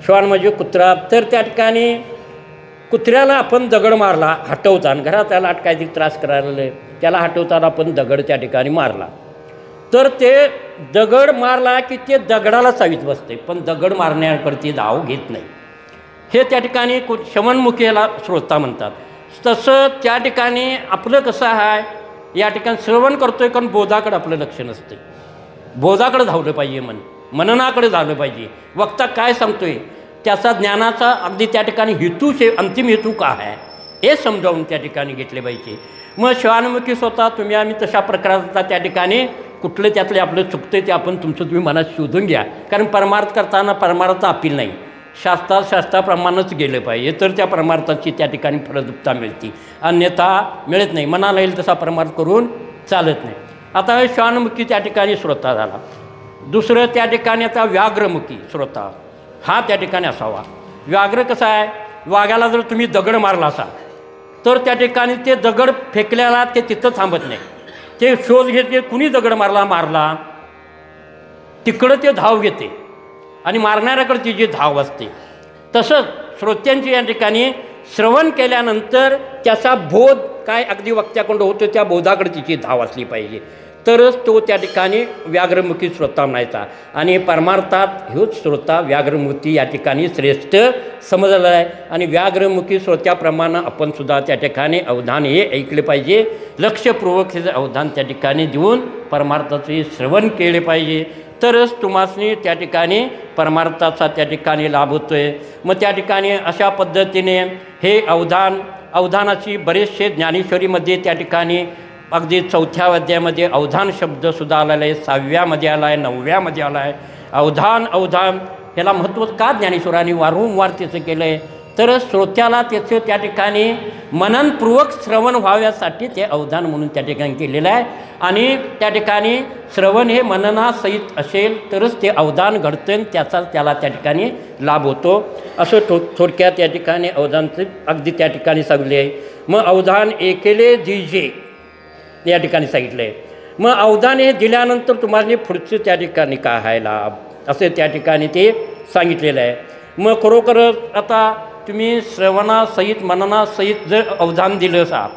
श्वान म्हणजे कुत्रा. तर त्या ठिकाणी कुत्र्याला आपण दगड मारला हटवताना, घरात त्याला काहीतरी त्रास करायला त्याला हटवताना आपण दगड त्या ठिकाणी मारला, तर ते दगड मारला की ते दगडाला चावीत बसते, पण दगड मारण्याकडे धाव घेत नाही. हे त्या ठिकाणी शमनमुखीला श्रोता म्हणतात. तसं त्या ठिकाणी आपलं कसं आहे, या ठिकाणी श्रवण करतो आहे कारण बोधाकडे आपलं लक्ष नसते. बोधाकडे धावलं पाहिजे, मननाकडे धावलं पाहिजे. वक्ता काय सांगतो आहे त्याचा ज्ञानाचा अगदी त्या ठिकाणी हेतू अंतिम हेतू काय आहे हे समजावून त्या ठिकाणी घेतले पाहिजे. मग श्वानमुखी स्वतः तुम्ही आम्ही तशा प्रकारचा त्या ठिकाणी कुठलं त्यातले आपलं चुकतं ते आपण तुमचं तुम्ही मनात शोधून घ्या. कारण परमार्थ करताना परमार्थाचा अपील नाही, शास्त्राप्रमाणेच गेलं पाहिजे, तर त्या परमार्थाची त्या ठिकाणी फलद्रुपता मिळते, अन्यथा मिळत नाही. मनाला येईल तसा परमार्थ करून चालत नाही. आता श्वानमुखी त्या ठिकाणी श्रोता झाला. दुसरं त्या ठिकाणी आता व्याघ्रमुखी श्रोता हा त्या ठिकाणी असावा. व्याघ्र कसा आहे, वाघाला जर तुम्ही दगड मारला असा तर त्या ठिकाणी ते दगड फेकल्याला ते तिथं थांबत नाही, ते शोध घेते कुणी दगड मारला तिकडं ते धाव घेते आणि मारणाऱ्याकडे तिची धाव असते. तसंच श्रोत्यांची या ठिकाणी श्रवण केल्यानंतर त्याचा बोध काय अगदी वक्त्याकडं होतो, त्या बोधाकडे तिची धाव असली पाहिजे, तरच तो त्या ठिकाणी व्याघ्रमुखी श्रोता म्हणायचा. आणि परमार्थात ह्योच श्रोता व्याघ्रमुखी या ठिकाणी श्रेष्ठ समजलेला आहे. आणि व्याघ्रमुखी श्रोत्याप्रमाणे आपण सुद्धा त्या ठिकाणी अवधान हे ऐकले पाहिजे, लक्षपूर्वक हे अवधान त्या ठिकाणी देऊन परमार्थाचे श्रवण केले पाहिजे, तरच तुम्हासनी त्या ठिकाणी परमार्थाचा त्या ठिकाणी लाभ होतो आहे. मग त्या ठिकाणी अशा पद्धतीने हे अवधानाची बरेचसे ज्ञानेश्वरीमध्ये त्या ठिकाणी अगदी 4थ्या अध्यायामध्ये अवधान शब्दसुद्धा आलेला आहे, 6व्यामध्ये आला आहे, 9व्यामध्ये आला आहे. अवधान ह्याला महत्त्व का ज्ञानेश्वरांनी वारंवार त्याचं केलं आहे, तर श्रोत्याला त्याचं त्या ठिकाणी मननपूर्वक श्रवण व्हाव्यासाठी ते अवधान म्हणून त्या ठिकाणी केलेलं आहे. आणि त्या ठिकाणी श्रवण हे मननासहित असेल तरच ते अवधान घडतं, त्याला त्या ठिकाणी लाभ होतो. असं थोडक्यात त्या ठिकाणी अवधानचं अगदी त्या ठिकाणी सांगले आहे. मग अवधान एकेले दिजे या ठिकाणी सांगितलं आहे. मग अवधान हे दिल्यानंतर तुम्हाला पुढचं त्या ठिकाणी काय आहे लाभ असे त्या ठिकाणी ते सांगितलेलं आहे. मग खरोखरच आता तुम्ही श्रवणासहित मननासहित जर अवधान दिलं असा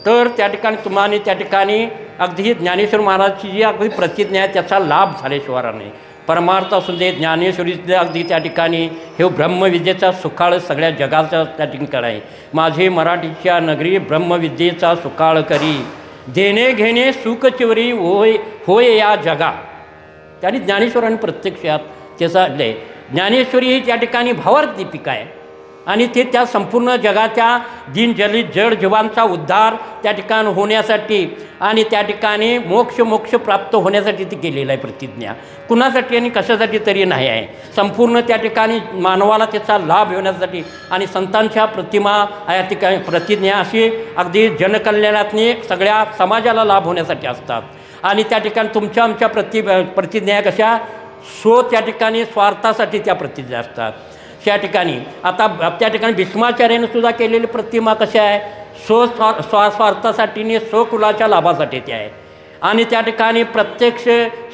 तर त्या ठिकाणी तुम्हाला त्या ठिकाणी अगदी ज्ञानेश्वर महाराजची जी अगदी प्रतिज्ञा आहे त्याचा लाभ झाल्याशिवाय नाही. परमार्थ असून दे ज्ञानेश्वरीतल्या अगदी त्या ठिकाणी हे ब्रह्मविद्येचा सुकाळ सगळ्या जगाचा त्या ठिकाणी आहे. माझे मराठीच्या नगरी ब्रह्मविद्येचा सुकाळ करी, देणे घेणे सुखचिवरी होय या जगा. त्याने ज्ञानेश्वरांनी प्रत्यक्षात त्याचा ज्ञानेश्वरी ही त्या ठिकाणी भावार्थ दीपिका आहे आणि ते त्या संपूर्ण जगाच्या जड जीवांचा उद्धार त्या ठिकाणी होण्यासाठी आणि त्या ठिकाणी मोक्ष प्राप्त होण्यासाठी ती केलेलं आहे प्रतिज्ञा. कुणासाठी आणि कशासाठी तरी नाही आहे, संपूर्ण त्या ठिकाणी मानवाला त्याचा लाभ होण्यासाठी. आणि संतांच्या प्रतिमा या ठिकाणी प्रतिज्ञा अशी अगदी जनकल्याणातनी सगळ्या समाजाला लाभ होण्यासाठी असतात. आणि त्या ठिकाणी तुमच्या आमच्या प्रतिज्ञा कशा त्या ठिकाणी स्वार्थासाठी त्या प्रतिज्ञा असतात. त्या ठिकाणी आता त्या ठिकाणी भीष्माचार्याने सुद्धा केलेली प्रतिमा कशा आहे, स्वार्थासाठी स्वकुलाच्या लाभासाठी ते आहे. आणि त्या ठिकाणी प्रत्यक्ष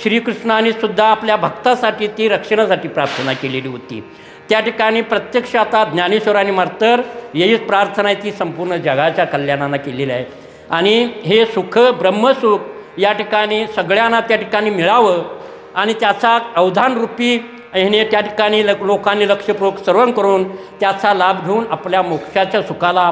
श्रीकृष्णाने सुद्धा आपल्या भक्तासाठी ती रक्षणासाठी प्रार्थना केलेली होती. त्या ठिकाणी प्रत्यक्ष आता ज्ञानेश्वरांनी मात्र यहीच प्रार्थना आहे ती संपूर्ण जगाच्या कल्याणानं केलेली आहे. आणि हे सुख ब्रह्मसुख या ठिकाणी सगळ्यांना त्या ठिकाणी मिळावं आणि त्याचा अवधानरूपी ह्याने त्या ठिकाणी लोकांनी लक्षपूर्वक श्रवण करून त्याचा लाभ घेऊन आपल्या मोक्षाच्या सुखाला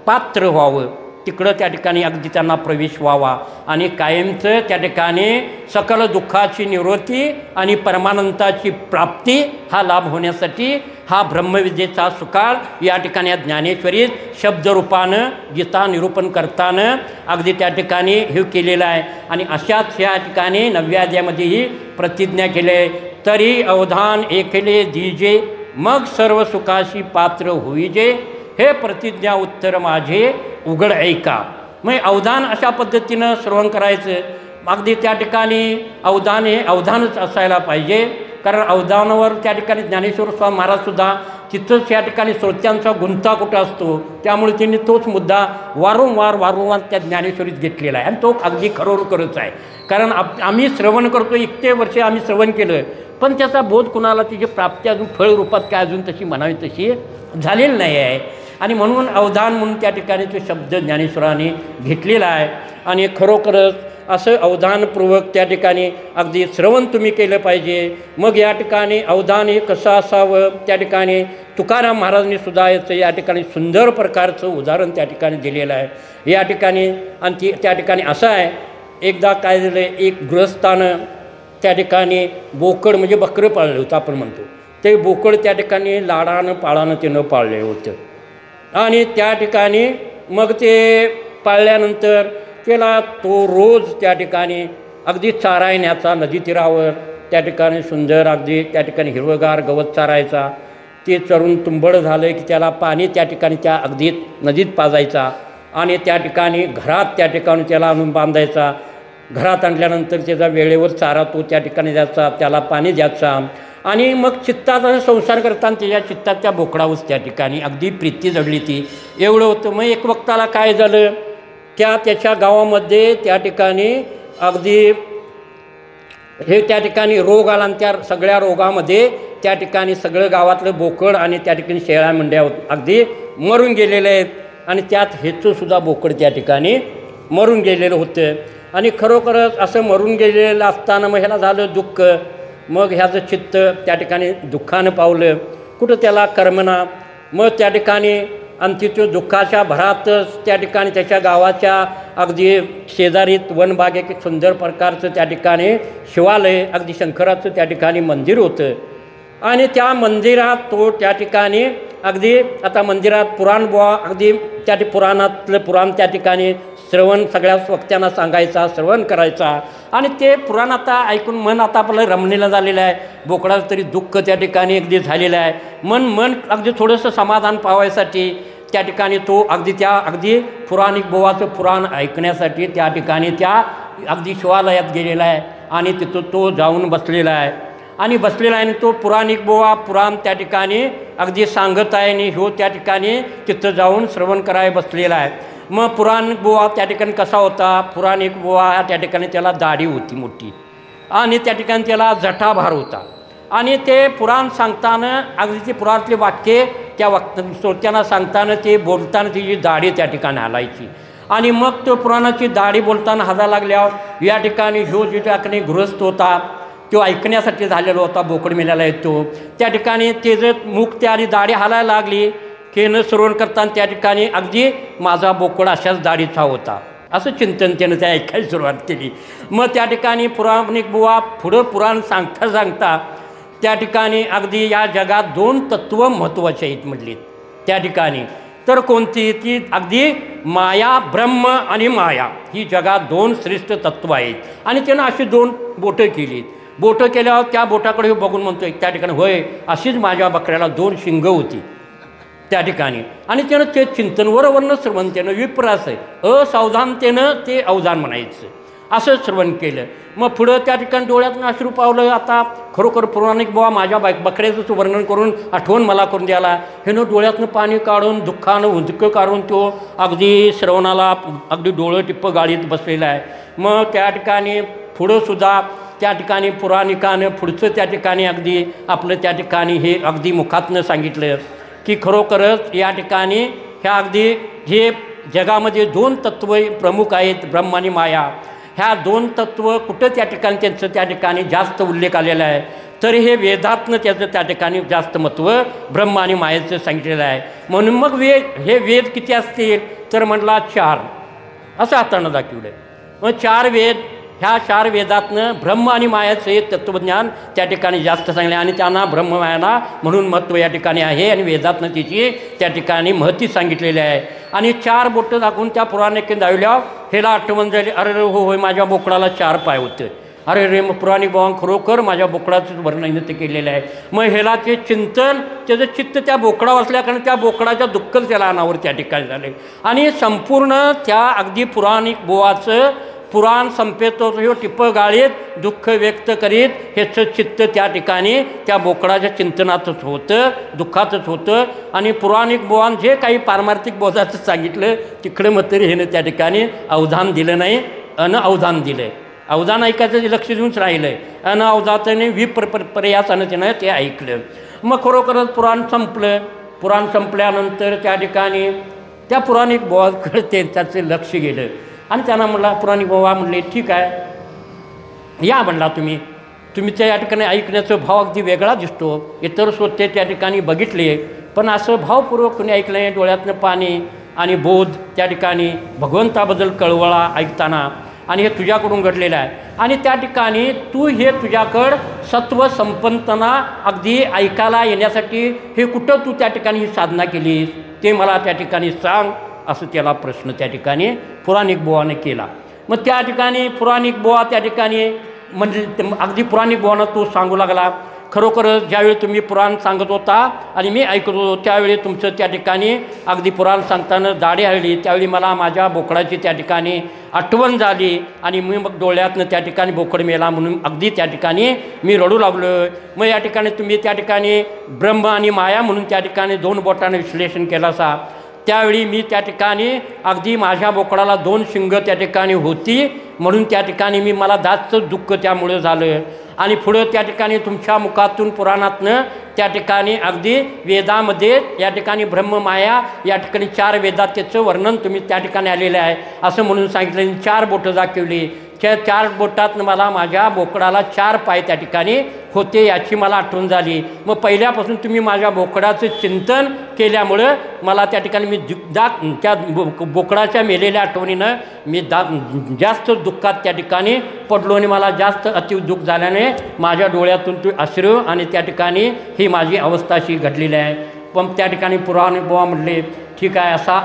पात्र व्हावं, तिकडं त्या ठिकाणी अगदी त्यांना प्रवेश व्हावा आणि कायमचं त्या ठिकाणी सकल दुःखाची निवृत्ती आणि परमानंदाची प्राप्ती हा लाभ होण्यासाठी हा ब्रह्मविद्येचा सुकाळ या ठिकाणी ज्ञानेश्वरीत शब्दरूपानं गीता निरूपण करताना अगदी त्या ठिकाणी हे केलेलं आहे. आणि अशाच या ठिकाणी 9व्या अध्यायामध्येही प्रतिज्ञा केली आहे. तरी अवधान एकले दीजे मग सर्व सुखाशी पात्र होईजे, हे प्रतिज्ञा उत्तर माझे उघड ऐका. मग अवधान अशा पद्धतीनं श्रवण करायचं. अगदी त्या ठिकाणी अवधान हे अवधानच असायला पाहिजे, कारण अवधानावर त्या ठिकाणी ज्ञानेश्वर स्वामी महाराजसुद्धा तिथंच या ठिकाणी श्रोत्यांचा गुंता कुठं असतो, त्यामुळे त्यांनी तोच मुद्दा वारंवार त्या ज्ञानेश्वरीत घेतलेला आहे आणि तो अगदी खरोखरच आहे. कारण आम्ही श्रवण करतो, इतके वर्षे आम्ही श्रवण केलं, पण त्याचा बोध कुणाला तिची प्राप्ती अजून फळ रूपात काय अजून तशी म्हणावी तशी झालेली नाही आहे. आणि म्हणून अवधान म्हणून त्या ठिकाणी तो शब्द ज्ञानेश्वराने घेतलेला आहे. आणि खरोखरच असं अवधानपूर्वक त्या ठिकाणी अगदी श्रवण तुम्ही केलं पाहिजे. मग या ठिकाणी अवधान हे कसं असावं, त्या ठिकाणी तुकाराम महाराजांनी सुद्धा याचं या ठिकाणी सुंदर प्रकारचं उदाहरण त्या ठिकाणी दिलेलं आहे या ठिकाणी. आणि त्या ठिकाणी असं आहे, एकदा काय झालं, एक गृहस्थानं त्या ठिकाणी बोकड म्हणजे बकरं पाळलं होतं आपण म्हणतो, ते बोकड त्या ठिकाणी लाडानं पाळानं त्यानं पाळले होतं. आणि त्या ठिकाणी मग ते पाळल्यानंतर त्याला तो रोज त्या ठिकाणी अगदी चारायण्याचा नदी तीरावर त्या ठिकाणी सुंदर अगदी त्या ठिकाणी हिरवगार गवत चारायचा. ते चरून तुंबड झालं की त्याला पाणी त्या ठिकाणी त्या अगदी नदीत पाजायचा आणि त्या ठिकाणी घरात त्या ठिकाणी त्याला आणून बांधायचा. घरात आणल्यानंतर त्याचा वेळेवर चारा तो त्या ठिकाणी द्यायचा, त्याला पाणी द्यायचा. आणि मग चित्ताचा संसार करताना त्याच्या चित्तात त्या बोकडावर त्या ठिकाणी अगदी प्रीती जडली ती, एवढं होतं. मग एक वक्ताला काय झालं, त्याच्या गावामध्ये त्या ठिकाणी अगदी हे त्या ठिकाणी रोग आला आणि त्या सगळ्या रोगामध्ये त्या ठिकाणी सगळं गावातलं बोकड आणि त्या ठिकाणी शेळ्या मेंढ्या अगदी मरून गेलेले आहेत. आणि त्यात हेचंसुद्धा बोकड त्या ठिकाणी मरून गेलेलं होतं. आणि खरोखरच असं मरून गेलेलं असताना मग ह्याला झालं दुःख. मग ह्याचं चित्त त्या ठिकाणी दुःखानं पावलं, कुठं त्याला कर्मना. मग त्या ठिकाणी आणि तिथं दुःखाच्या भरातच त्या ठिकाणी त्याच्या गावाच्या अगदी शेजारीत वनबाग एक सुंदर प्रकारचं त्या ठिकाणी शिवालय अगदी शंकराचं त्या ठिकाणी मंदिर होतं. आणि त्या मंदिरात तो त्या ठिकाणी अगदी आता मंदिरात पुराण बुवा अगदी त्या पुराणातलं पुराण त्या ठिकाणी श्रवण सगळ्या वक्त्यांना सांगायचा, श्रवण करायचा. आणि ते पुराण आता ऐकून मन आता आपलं रमणीला झालेलं आहे. बोकडाचं तरी दुःख त्या ठिकाणी अगदी झालेलं आहे. मन अगदी थोडंसं समाधान पावायसाठी त्या ठिकाणी तो अगदी त्या अगदी पुराणिक बोवाचं पुराण ऐकण्यासाठी त्या ठिकाणी त्या अगदी शिवालयात गेलेला आहे. आणि तिथं तो जाऊन बसलेला आहे आणि तो पुराणिक बोवा पुराण त्या ठिकाणी अगदी सांगत आहे आणि ह्यो त्या ठिकाणी तिथं जाऊन श्रवण करायला बसलेला आहे. मग पुराणिक बुवा त्या ठिकाणी कसा होता, पुराणिक बुवा त्या ठिकाणी त्याला दाढी होती मोठी आणि त्या ठिकाणी त्याला जटाभार होता. आणि ते पुराण सांगताना अगदी ते पुराणातले वाक्य त्या श्रोत्यांना सांगताना ते बोलताना तिची दाढी त्या ठिकाणी हलायची. आणि मग तो पुराणाची दाढी बोलताना हला लागल्यावर या ठिकाणी ह्यो जे ठिकाणी गृहस्थ होता तो ऐकण्यासाठी झालेला होता, बोकड मेल्याला येतो त्या ठिकाणी ते जर मुख त्या आणि दाढी हलायला लागली की न श्रवण करताना त्या ठिकाणी अगदी माझा बोकड अशाच दाढीचा होता असं चिंतन त्यानं त्या ऐकायला सुरुवात केली. मग त्या ठिकाणी पुराणिक बुवा पुढं पुराण सांगता त्या ठिकाणी अगदी या जगात 2 तत्व महत्त्वाचे आहेत म्हटलीत त्या ठिकाणी. तर कोणती ती अगदी माया, ब्रह्म आणि माया ही जगात 2 श्रेष्ठ तत्व आहेत. आणि त्यानं अशी 2 बोटं केलीत. बोटं केल्यावर त्या बोटाकडे बघून म्हणतोय त्या ठिकाणी होय अशीच माझ्या बकऱ्याला 2 शिंगं होती त्या ठिकाणी. आणि त्यानं ते चिंतन वरवरनं श्रवण त्यानं विप्रास आहे असावधानतेनं ते अवधान म्हणायचं असं श्रवण केलं. मग पुढं त्या ठिकाणी डोळ्यातनं अश्रू पावलं. आता खरोखर पौराणिक बुवा माझ्या बकऱ्याचं वर्णन करून आठवण मला करून द्यायला, ह्यानं डोळ्यातनं पाणी काढून दुःखानं हुंदकं काढून तो अगदी श्रवणाला अगदी डोळं टिप्प गाडीत बसलेला आहे. मग त्या ठिकाणी पुढंसुद्धा त्या ठिकाणी पुराणिकानं पुढचं त्या ठिकाणी अगदी आपलं त्या ठिकाणी हे अगदी मुखातनं सांगितलं की खरोखरच या ठिकाणी ह्या अगदी हे जगामध्ये 2 तत्व प्रमुख आहेत, ब्रह्म आणि माया. ह्या 2 तत्व कुठं त्या ठिकाणी त्यांचं त्या ठिकाणी जास्त उल्लेख आलेला आहे. तर हे वेदातनं त्याचं त्या ठिकाणी जास्त महत्त्व ब्रह्म आणि मायेचं सांगितलेलं आहे. म्हणून मग हे वेद किती असतील तर म्हटला 4 असं हातानं दाखवलं. मग 4 वेद, ह्या 4 वेदातनं ब्रह्म आणि मायाचं हे तत्त्वज्ञान त्या ठिकाणी जास्त सांगले आणि त्यांना ब्रह्ममायाला म्हणून महत्त्व या ठिकाणी आहे. आणि वेदातनं तिची त्या ठिकाणी महती सांगितलेली आहे. आणि 4 बोटं दाखवून त्या पुराणिकेने दावल्यावर ह्याला आठवण झाली, अरे हो होय माझ्या बोकडाला 4 पाय होते. अरे रे, मग पुराणिक भावानं खरोखर माझ्या बोकडाचं वर्णन ते केलेलं आहे. मग ह्याला ते चिंतन, त्याचं चित्त त्या बोकडावर असल्या कारण त्या बोकडाच्या दुःखच त्याला अनावर त्या ठिकाणी झाले. आणि संपूर्ण त्या अगदी पुराणिक बुवाचं पुराण संपेतो ह्यो टिपं गाळीत दुःख व्यक्त करीत ह्याचं चित्त त्या ठिकाणी त्या बोकडाच्या चिंतनातच होतं, दुःखातच होतं. आणि पुराणिक बुवान जे काही पारमार्थिक बोधाचं सांगितलं तिकडं मग तरी ह्यानं त्या ठिकाणी अवधान दिलं नाही, अवधान दिलं. अवधान ऐकायचं जे लक्ष देऊनच राहिलं आहे, अवधाताने प्रयासानं त्यानं ते ऐकलं. मग खरोखरच पुराण संपलं. पुराण संपल्यानंतर त्या ठिकाणी त्या पुराणिक बुवाकडे त्याचं लक्ष गेलं आणि त्यांना म्हणला, पुराणिक बुवा म्हणले ठीक आहे या म्हणला, तुम्ही त्या ठिकाणी ऐकण्याचा भाव अगदी वेगळा दिसतो. इतर श्रोते त्या ठिकाणी बघितले पण असं भावपूर्वक कोणी ऐकलं नाही. डोळ्यातनं पाणी आणि बोध त्या ठिकाणी भगवंताबद्दल कळवळा ऐकताना, आणि हे तुझ्याकडून घडलेलं आहे. आणि त्या ठिकाणी तू हे तुझ्याकडं सत्व संपन्नता अगदी ऐकायला येण्यासाठी हे कुठं तू त्या ठिकाणी ही साधना केलीस ते मला त्या ठिकाणी सांग, असं त्याला प्रश्न त्या ठिकाणी पुराणिक बुवाने केला. मग त्या ठिकाणी पुराणिक बुवा त्या ठिकाणी म्हणजे अगदी पुराणिक बुवानं तो सांगू लागला, खरोखरच ज्यावेळी तुम्ही पुराण सांगत होता आणि मी ऐकत होतो त्यावेळी तुमचं त्या ठिकाणी अगदी पुराण सांगताना दाढी हळली, त्यावेळी मला माझ्या बोकडाची त्या ठिकाणी आठवण झाली आणि मी मग डोळ्यातनं त्या ठिकाणी बोकड मेला म्हणून अगदी त्या ठिकाणी मी रडू लागलो. मग या ठिकाणी तुम्ही त्या ठिकाणी ब्रह्म आणि माया म्हणून त्या ठिकाणी 2 बोटानं विश्लेषण केलं असा. त्यावेळी मी त्या ठिकाणी अगदी माझ्या बोकडाला 2 शिंग त्या ठिकाणी होती म्हणून त्या ठिकाणी मला जास्त दुःख त्यामुळे झालं. आणि पुढं त्या ठिकाणी तुमच्या मुखातून पुराणातनं त्या ठिकाणी अगदी वेदामध्ये या ठिकाणी ब्रह्ममाया या ठिकाणी 4 वेदात त्याचं वर्णन तुम्ही त्या ठिकाणी आलेलं आहे असं म्हणून सांगितलं. 4 बोटं दाखवली. त्या 4 बोटातनं मला माझ्या बोकडाला 4 पाय त्या ठिकाणी होते याची मला आठवण झाली. मग पहिल्यापासून तुम्ही माझ्या बोकडाचं चिंतन केल्यामुळं मला त्या ठिकाणी मी त्या बोकडाच्या मेलेल्या आठवणीनं मी जास्त दुःखात त्या ठिकाणी पडलो आणि मला जास्त अति दुःख झाल्याने माझ्या डोळ्यातून तू अश्रू आणि त्या ठिकाणी ही माझी अवस्था अशी घडलेली आहे. पण त्या ठिकाणी पुराणिक बुवा म्हणले ठीक आहे, असा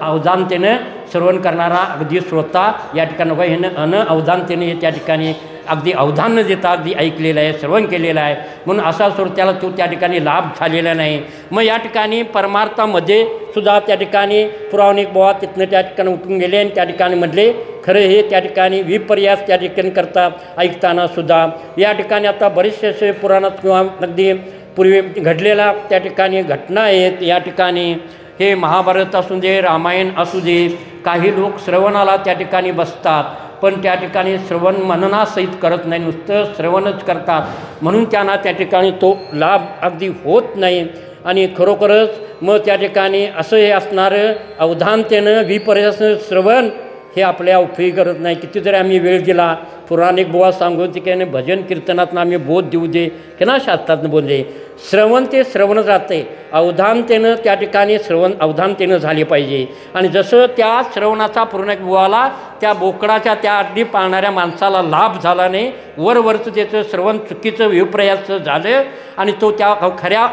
अवधानतेनं श्रवण करणारा अगदी श्रोता या ठिकाणी ह्यानं अवधानतेने हे त्या ठिकाणी अगदी अवधान न देता अगदी ऐकलेलं आहे, श्रवण केलेलं आहे म्हणून असा श्रोत्याला तो त्या ठिकाणी लाभ झालेला नाही. मग या ठिकाणी परमार्थामध्ये सुद्धा त्या ठिकाणी पुराणिक बुवा तिथनं त्या ठिकाणी उठून गेले आणि त्या ठिकाणी म्हटले खरं हे त्या ठिकाणी विपर्यास त्या ठिकाणी करतात ऐकताना सुद्धा. या ठिकाणी आता बरेचसे असे पुराणात किंवा अगदी पूर्वी घडलेल्या त्या ठिकाणी घटना आहेत. या ठिकाणी हे महाभारत असू दे, रामायण असू दे, काही लोक श्रवणाला त्या ठिकाणी बसतात पण त्या ठिकाणी श्रवण मननासहित करत नाही, नुसतं श्रवणच करतात म्हणून त्यांना त्या ठिकाणी तो लाभ अगदी होत नाही. आणि खरोखरच मग त्या ठिकाणी असं हे असणारं अवधानतेनं विपर्यासनं श्रवण हे आपल्या उपयोगी करत नाही. किती जरी आम्ही वेळ दिला, पुराणिक बुवा सांगू की त्याने भजन कीर्तनातनं आम्ही बोध देऊ दे की ना शास्त्रातनं बोलले, श्रवण ते श्रवणच राहते. अवधानतेनं त्या ठिकाणी श्रवण अवधानतेनं झाले पाहिजे. आणि जसं त्या श्रवणाचा पुराणिक बुवाला त्या बोकडाच्या त्या अगदी पाळणाऱ्या माणसाला लाभ झाला नाही, वरवरचं त्याचं श्रवण चुकीचं विप्रयास झालं आणि तो त्या खऱ्या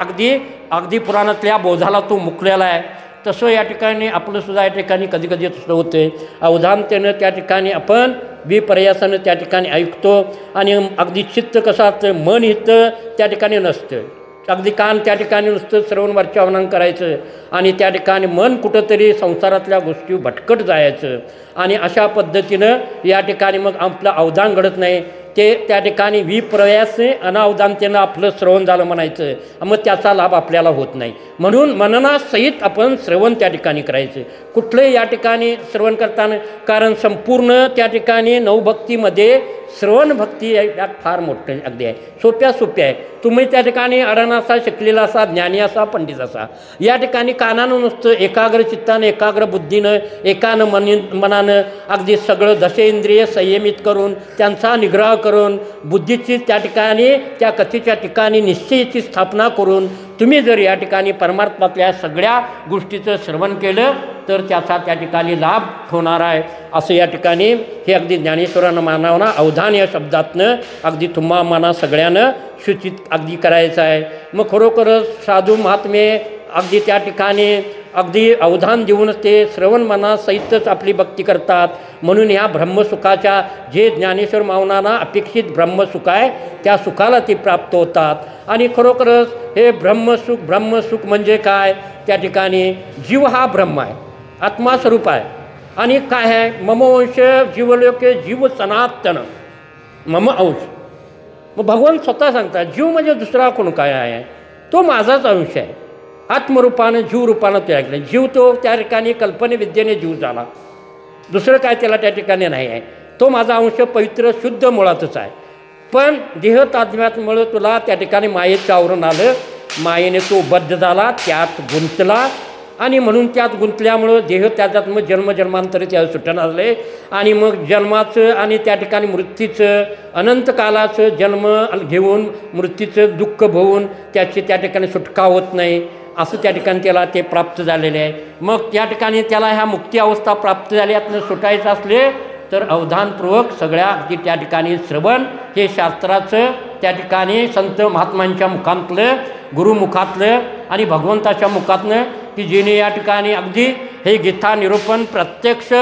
अगदी पुराणातल्या बोधाला तो मुकलेला आहे. तसं या ठिकाणी आपलंसुद्धा या ठिकाणी कधी कधी तसं होते. अवधानतेनं त्या ठिकाणी आपण विपर्यासानं त्या ठिकाणी ऐकतो आणि अगदी चित्त कसं असतं, मन इथं त्या ठिकाणी नसतं, अगदी कान त्या ठिकाणी नुसतं श्रवण वर्चावनं करायचं आणि त्या ठिकाणी मन कुठंतरी संसारातल्या गोष्टी भटकट जायचं आणि अशा पद्धतीनं या ठिकाणी मग आपलं अवधान घडत नाही. ते त्या ठिकाणी विप्रयासने अनावधानतेनं आपलं श्रवण झालं म्हणायचं, मग त्याचा लाभ आपल्याला होत नाही. म्हणून मननासहित आपण श्रवण त्या ठिकाणी करायचं. कुठलंही या ठिकाणी श्रवण करताना, कारण संपूर्ण त्या ठिकाणी नवभक्तीमध्ये श्रवण भक्ती यात फार मोठं अगदी आहे, सोप्या आहे. तुम्ही त्या ठिकाणी अडाण असा, शिकलेला असा, ज्ञानी असा, पंडित असा, या ठिकाणी कानानं नुसतं एकाग्र चित्तानं, एकाग्र बुद्धीनं, एकानं मनानं अगदी सगळं दशेंद्रिय संयमित करून त्यांचा निग्रह करून बुद्धीची त्या ठिकाणी त्या कथेच्या ठिकाणी निश्चयाची स्थापना करून तुम्ही जर या ठिकाणी परमात्म्यातल्या सगळ्या गोष्टीचं श्रवण केलं तर त्याचा त्या ठिकाणी लाभ होणार आहे. असं या ठिकाणी हे अगदी ज्ञानेश्वरानं मानावं ना, अवधान या शब्दातनं अगदी तुम्हा मना सगळ्यानं सूचित अगदी करायचं आहे. मग खरोखरच साधू महात्मे अगदी त्या ठिकाणी अगदी अवधान देऊनच ते श्रवण मनासहितच आपली भक्ती करतात. म्हणून ह्या ब्रह्मसुखाच्या जे ज्ञानेश्वर माऊनांना अपेक्षित ब्रह्मसुख आहे त्या सुखाला ते प्राप्त होतात. आणि खरोखरच हे ब्रह्मसुख म्हणजे काय? त्या ठिकाणी जीव हा ब्रह्म आहे, आत्मास्वरूप आहे. आणि काय आहे? मम अंश जीवलोके जीव सनातन मम अंश. मग भगवान स्वतः सांगतात जीव म्हणजे दुसरा कोण काय आहे? तो माझाच अंश आहे. आत्मरूपानं जीवरूपानं ते ऐकलं. जीव तो त्या ठिकाणी कल्पनेविद्येने जीव झाला, दुसरं काय त्याला त्या ठिकाणी नाही आहे. तो माझा अंश पवित्र शुद्ध मुळातच आहे. पण देह तादात्म्यामुळं तुला त्या ठिकाणी मायेचं आवरण आलं, मायेने तो बद्ध झाला, त्यात गुंतला. आणि म्हणून त्यात गुंतल्यामुळं देह त्याच्यात मग जन्मजन्मांतरी त्याला सुटणं आले. आणि मग जन्माचं आणि त्या ठिकाणी मृत्यूचं अनंतकालाचं जन्म घेऊन मृत्यूचं दुःख भोवून त्याची त्या ठिकाणी सुटका होत नाही, असं त्या ठिकाणी त्याला ते प्राप्त झालेले आहे. मग त्या ठिकाणी त्याला ह्या मुक्ती अवस्था प्राप्त झाल्यातनं सुटायचं असले तर अवधानपूर्वक सगळ्या अगदी त्या ठिकाणी श्रवण हे शास्त्राचं त्या ठिकाणी संत महात्मांच्या मुखातलं, गुरुमुखातलं आणि भगवंताच्या मुखातनं की जेणे या ठिकाणी अगदी हे गीता निरूपण प्रत्यक्ष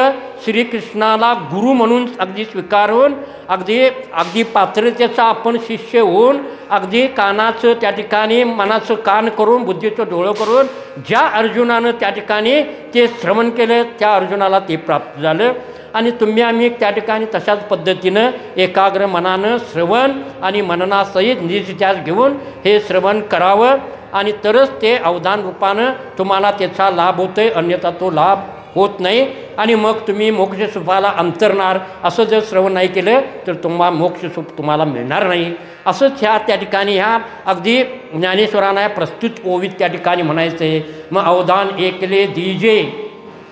श्रीकृष्णाला गुरु म्हणून अगदी स्वीकारून अगदी पात्रतेचा आपण शिष्य होऊन अगदी कानाचं त्या ठिकाणी मनाचं कान करून बुद्धीचं डोळं करून ज्या अर्जुनानं त्या ठिकाणी ते श्रवण केलं त्या अर्जुनाला ते प्राप्त झालं. आणि तुम्ही आम्ही त्या ठिकाणी तशाच पद्धतीनं एकाग्र मनानं श्रवण आणि मननासहित निज घेऊन हे श्रवण करावं आणि तरच ते अवधान रूपानं तुम्हाला त्याचा लाभ होतो आहे, अन्यथा तो लाभ होत नाही. आणि मग तुम्ही मोक्षसुखाला अंतरणार. असं जर श्रवण नाही केलं तर तुम्हाला मोक्षसुख तुम्हाला मिळणार नाही. असंच त्या ठिकाणी ह्या अगदी ज्ञानेश्वरांना प्रस्तुत ओवीत त्या ठिकाणी म्हणायचं आहे. मग अवधान एकले दीजे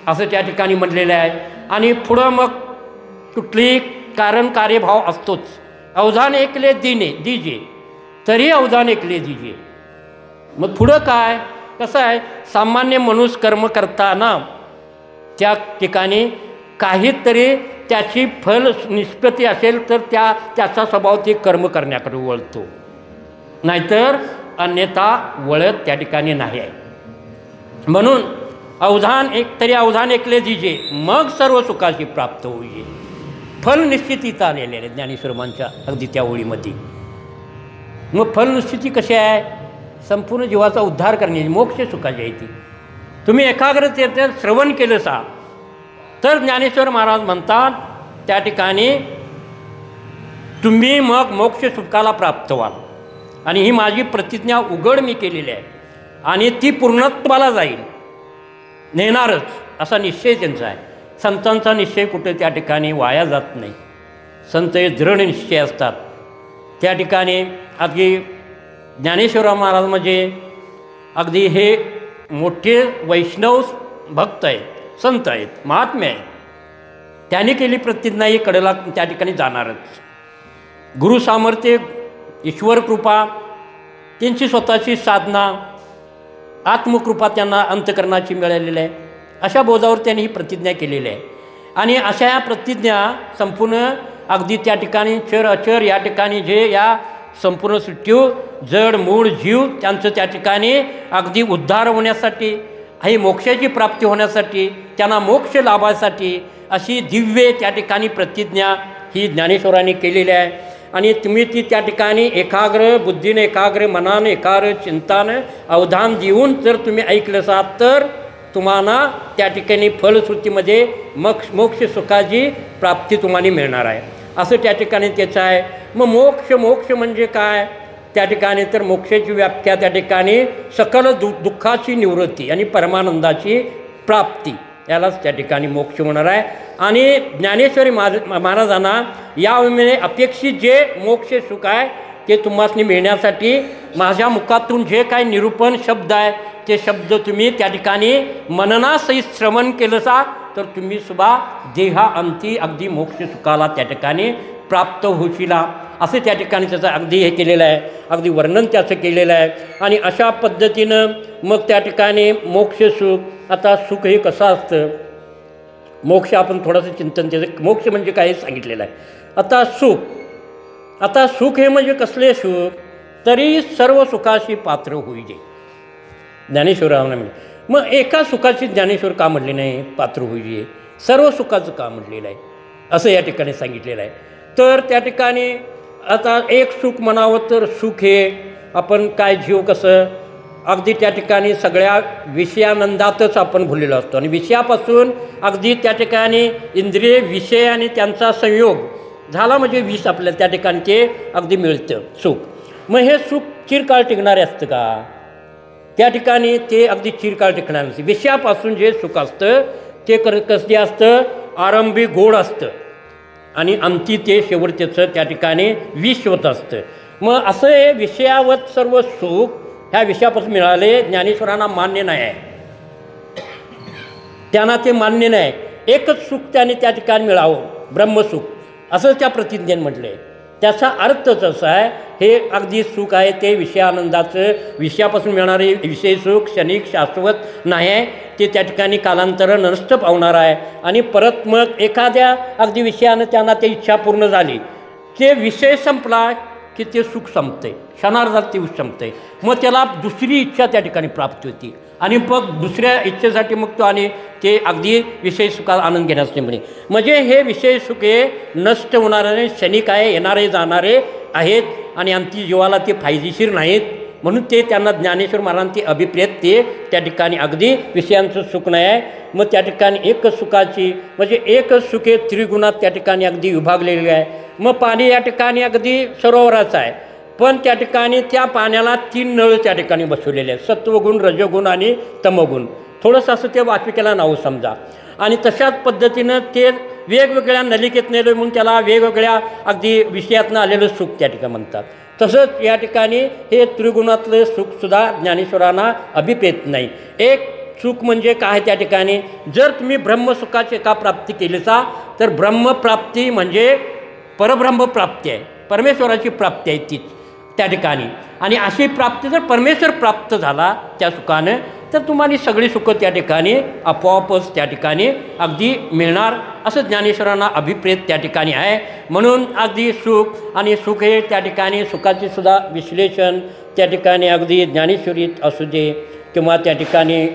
असं त्या ठिकाणी म्हणलेलं आहे. आणि पुढं मग कुठलीही कारण कार्यभाव असतोच. अवधान एकले दीजे तरी अवधान एकले दीजे. मग पुढं काय कसं आहे? सामान्य मनुष्य कर्म करताना त्या ठिकाणी काहीतरी त्याची फल निष्पत्ती असेल तर त्याचा स्वभाव ते कर्म करण्याकडे वळतो, नाहीतर अन्यथा वळत त्या ठिकाणी नाही आहे. म्हणून अवधान एकले दीजे मग सर्व सुखाची प्राप्त होईल. फल निश्चितीचा आलेले आहे ज्ञानेश्वरांच्या अगदी त्या ओळीमध्ये. मग फल निश्चिती कशी आहे? संपूर्ण जीवाचा उद्धार करण्याची मोक्ष सुखाची आहे ती. तुम्ही एकाग्रतेने श्रवण केलं सा तर ज्ञानेश्वर महाराज म्हणतात त्या ठिकाणी तुम्ही मग मोक्ष सुखाला प्राप्त व्हाल. आणि ही माझी प्रतिज्ञा उघड मी केलेली आहे आणि ती पूर्णत्वाला जाईल, नेणारच असा निश्चय त्यांचा आहे. संतांचा निश्चय कुठे त्या ठिकाणी वाया जात नाही. संत हे दृढ निश्चय असतात. त्या ठिकाणी अगदी ज्ञानेश्वर महाराज म्हणजे अगदी हे मोठे वैष्णव भक्त आहेत, संत आहेत, महात्मे आहेत. त्यांनी केली प्रतिज्ञा ही कडेला त्या ठिकाणी जाणारच. गुरु सामर्थ्य, ईश्वर कृपा, त्यांची स्वतःची साधना, आत्मकृपा त्यांना अंतकरणाची मिळालेली आहे. अशा बोधावर त्यांनी ही प्रतिज्ञा केलेली आहे. आणि अशा या प्रतिज्ञा संपूर्ण अगदी त्या ठिकाणी चर अचर या ठिकाणी जे या संपूर्ण सृष्टीव जड मूळ जीव त्यांचं त्या ठिकाणी अगदी उद्धार होण्यासाठी, ही मोक्षाची प्राप्ती होण्यासाठी, त्यांना मोक्ष लाभासाठी अशी दिव्य त्या ठिकाणी प्रतिज्ञा ही ज्ञानेश्वरांनी केलेली आहे. आणि तुम्ही ती त्या ठिकाणी एकाग्र बुद्धीने, एकाग्र मनाने, एकाग्र चिंतानं अवधान देऊन जर तुम्ही ऐकलं असाल तर तुम्हाला त्या ठिकाणी फलश्रुतीमध्ये मोक्ष सुखाची प्राप्ती तुम्हाला मिळणार आहे, असं त्या ठिकाणी त्याचं आहे. मग मोक्ष म्हणजे काय त्या ठिकाणी? तर मोक्षाची व्याख्या त्या ठिकाणी सकल दुःखाची निवृत्ती आणि परमानंदाची प्राप्ती, यालाच त्या ठिकाणी मोक्ष होणार आहे. आणि ज्ञानेश्वरी महाराजांना या अपेक्षित जे मोक्ष सुख आहे ते तुम्हाला मिळण्यासाठी माझ्या मुखातून जे काही निरूपण शब्द आहे ते शब्द तुम्ही त्या ठिकाणी मननासहित श्रवण केलं सा तर तुम्ही सुद्धा देहांती अगदी मोक्ष सुखाला त्या ठिकाणी प्राप्त होशीला, असं त्या ठिकाणी त्याचं अगदी हे केलेलं आहे, अगदी वर्णन त्याचं केलेलं आहे. आणि अशा पद्धतीनं मग त्या ठिकाणी मोक्ष सुख. आता सुख हे कसं असतं? मोक्ष आपण थोडंसं चिंतन त्याचं, मोक्ष म्हणजे काय सांगितलेलं आहे. आता सुख हे म्हणजे कसले सुख? तरी सर्व सुखाशी पात्र होईजे. ज्ञानेश्वरांना म्हणजे मग एका सुखाची ज्ञानेश्वर का म्हटले नाही पात्र होईल, सर्व सुखाचं का म्हटलेलं आहे असं या ठिकाणी सांगितलेलं आहे. तर त्या ठिकाणी आता एक सुख म्हणावं तर सुख हे आपण काय जीव कसं अगदी त्या ठिकाणी सगळ्या विषयानंदातच आपण भुललेलो असतो आणि विषयापासून अगदी त्या ठिकाणी इंद्रिय विषय आणि त्यांचा संयोग झाला म्हणजे विष आपल्याला त्या ठिकाणी ते अगदी मिळतं सुख. मग हे सुख चिरकाळ टिकणारे असतं का? त्या ठिकाणी ते अगदी चिरकाळ टिकणार नसते. विषयापासून जे सुख असतं ते कसं असतं, आरंभी गोड असतं आणि अंती ते शेवटचं त्या ठिकाणी विष होत असतं. मग असं हे विषयावत सर्व सुख ह्या विषयापासून मिळाले ज्ञानेश्वरांना मान्य नाही आहे, त्यांना ते मान्य नाही. एकच सुख त्याने त्या ठिकाणी मिळावं, ब्रह्मसुख असं त्या प्रतिज्ञेने म्हटलं आहे. त्याचा अर्थच असा आहे, हे अगदी सुख आहे ते विषयानंदाचं, विषयापासून मिळणारे विषय सुख क्षणिक शाश्वत नाही आहे, ते त्या ठिकाणी कालांतरण नष्ट पावणार आहे. आणि परत मग एखाद्या अगदी विषयानं त्यांना ते इच्छा पूर्ण झाली, ते विषय संपला की ते सुख संपते, क्षणार्धात ते संपते. मग त्याला दुसरी इच्छा त्या ठिकाणी प्राप्त होती आणि मग दुसऱ्या इच्छेसाठी मग तो आणि ते अगदी विषय सुखात आनंद घेण्यास नाही. म्हणजे हे विषय सुख हे नष्ट होणारे क्षणिक आहे, येणारे जाणारे आहेत आणि अंती जीवाला ते फायदेशीर नाहीत. म्हणून ते त्यांना ज्ञानेश्वर महाराजांची अभिप्रेत ते त्या ठिकाणी अगदी विषयांचं सुख नाही आहे. मग त्या ठिकाणी एकच सुखाची म्हणजे एकच सुखे त्रिगुणात त्या ठिकाणी अगदी विभागलेली आहे. मग पाणी या ठिकाणी अगदी सरोवराचं आहे, पण त्या ठिकाणी त्या पाण्याला 3 नळ त्या ठिकाणी बसवलेले आहेत, सत्वगुण रजगुण आणि तमगुण. थोडंसं असं ते वाचविकेला नाव समजा. आणि तशाच पद्धतीनं ते वेगवेगळ्या नलिकेत नेलं म्हणून त्याला वेगवेगळ्या अगदी विषयातनं आलेलं सुख त्या ठिकाणी म्हणतात. तसंच या ठिकाणी हे त्रिगुणातलं सुखसुद्धा ज्ञानेश्वरांना अभिप्रेत नाही. एक सुख म्हणजे काय त्या ठिकाणी, जर तुम्ही ब्रह्मसुखाची का प्राप्ती केलीचा तर ब्रह्मप्राप्ती म्हणजे परब्रह्म प्राप्ती आहे, परमेश्वराची प्राप्ती आहे तीच त्या ठिकाणी. आणि अशी प्राप्ती जर परमेश्वर प्राप्त झाला त्या सुखानं तर तुम्हाला सगळी सुखं त्या ठिकाणी आपोआपच त्या ठिकाणी अगदी मिळणार असं ज्ञानेश्वरांना अभिप्रेत त्या ठिकाणी आहे. म्हणून अगदी सुख आणि सुख हे त्या ठिकाणी सुखाचे सुद्धा विश्लेषण त्या ठिकाणी अगदी ज्ञानेश्वरीत असू दे किंवा त्या ठिकाणी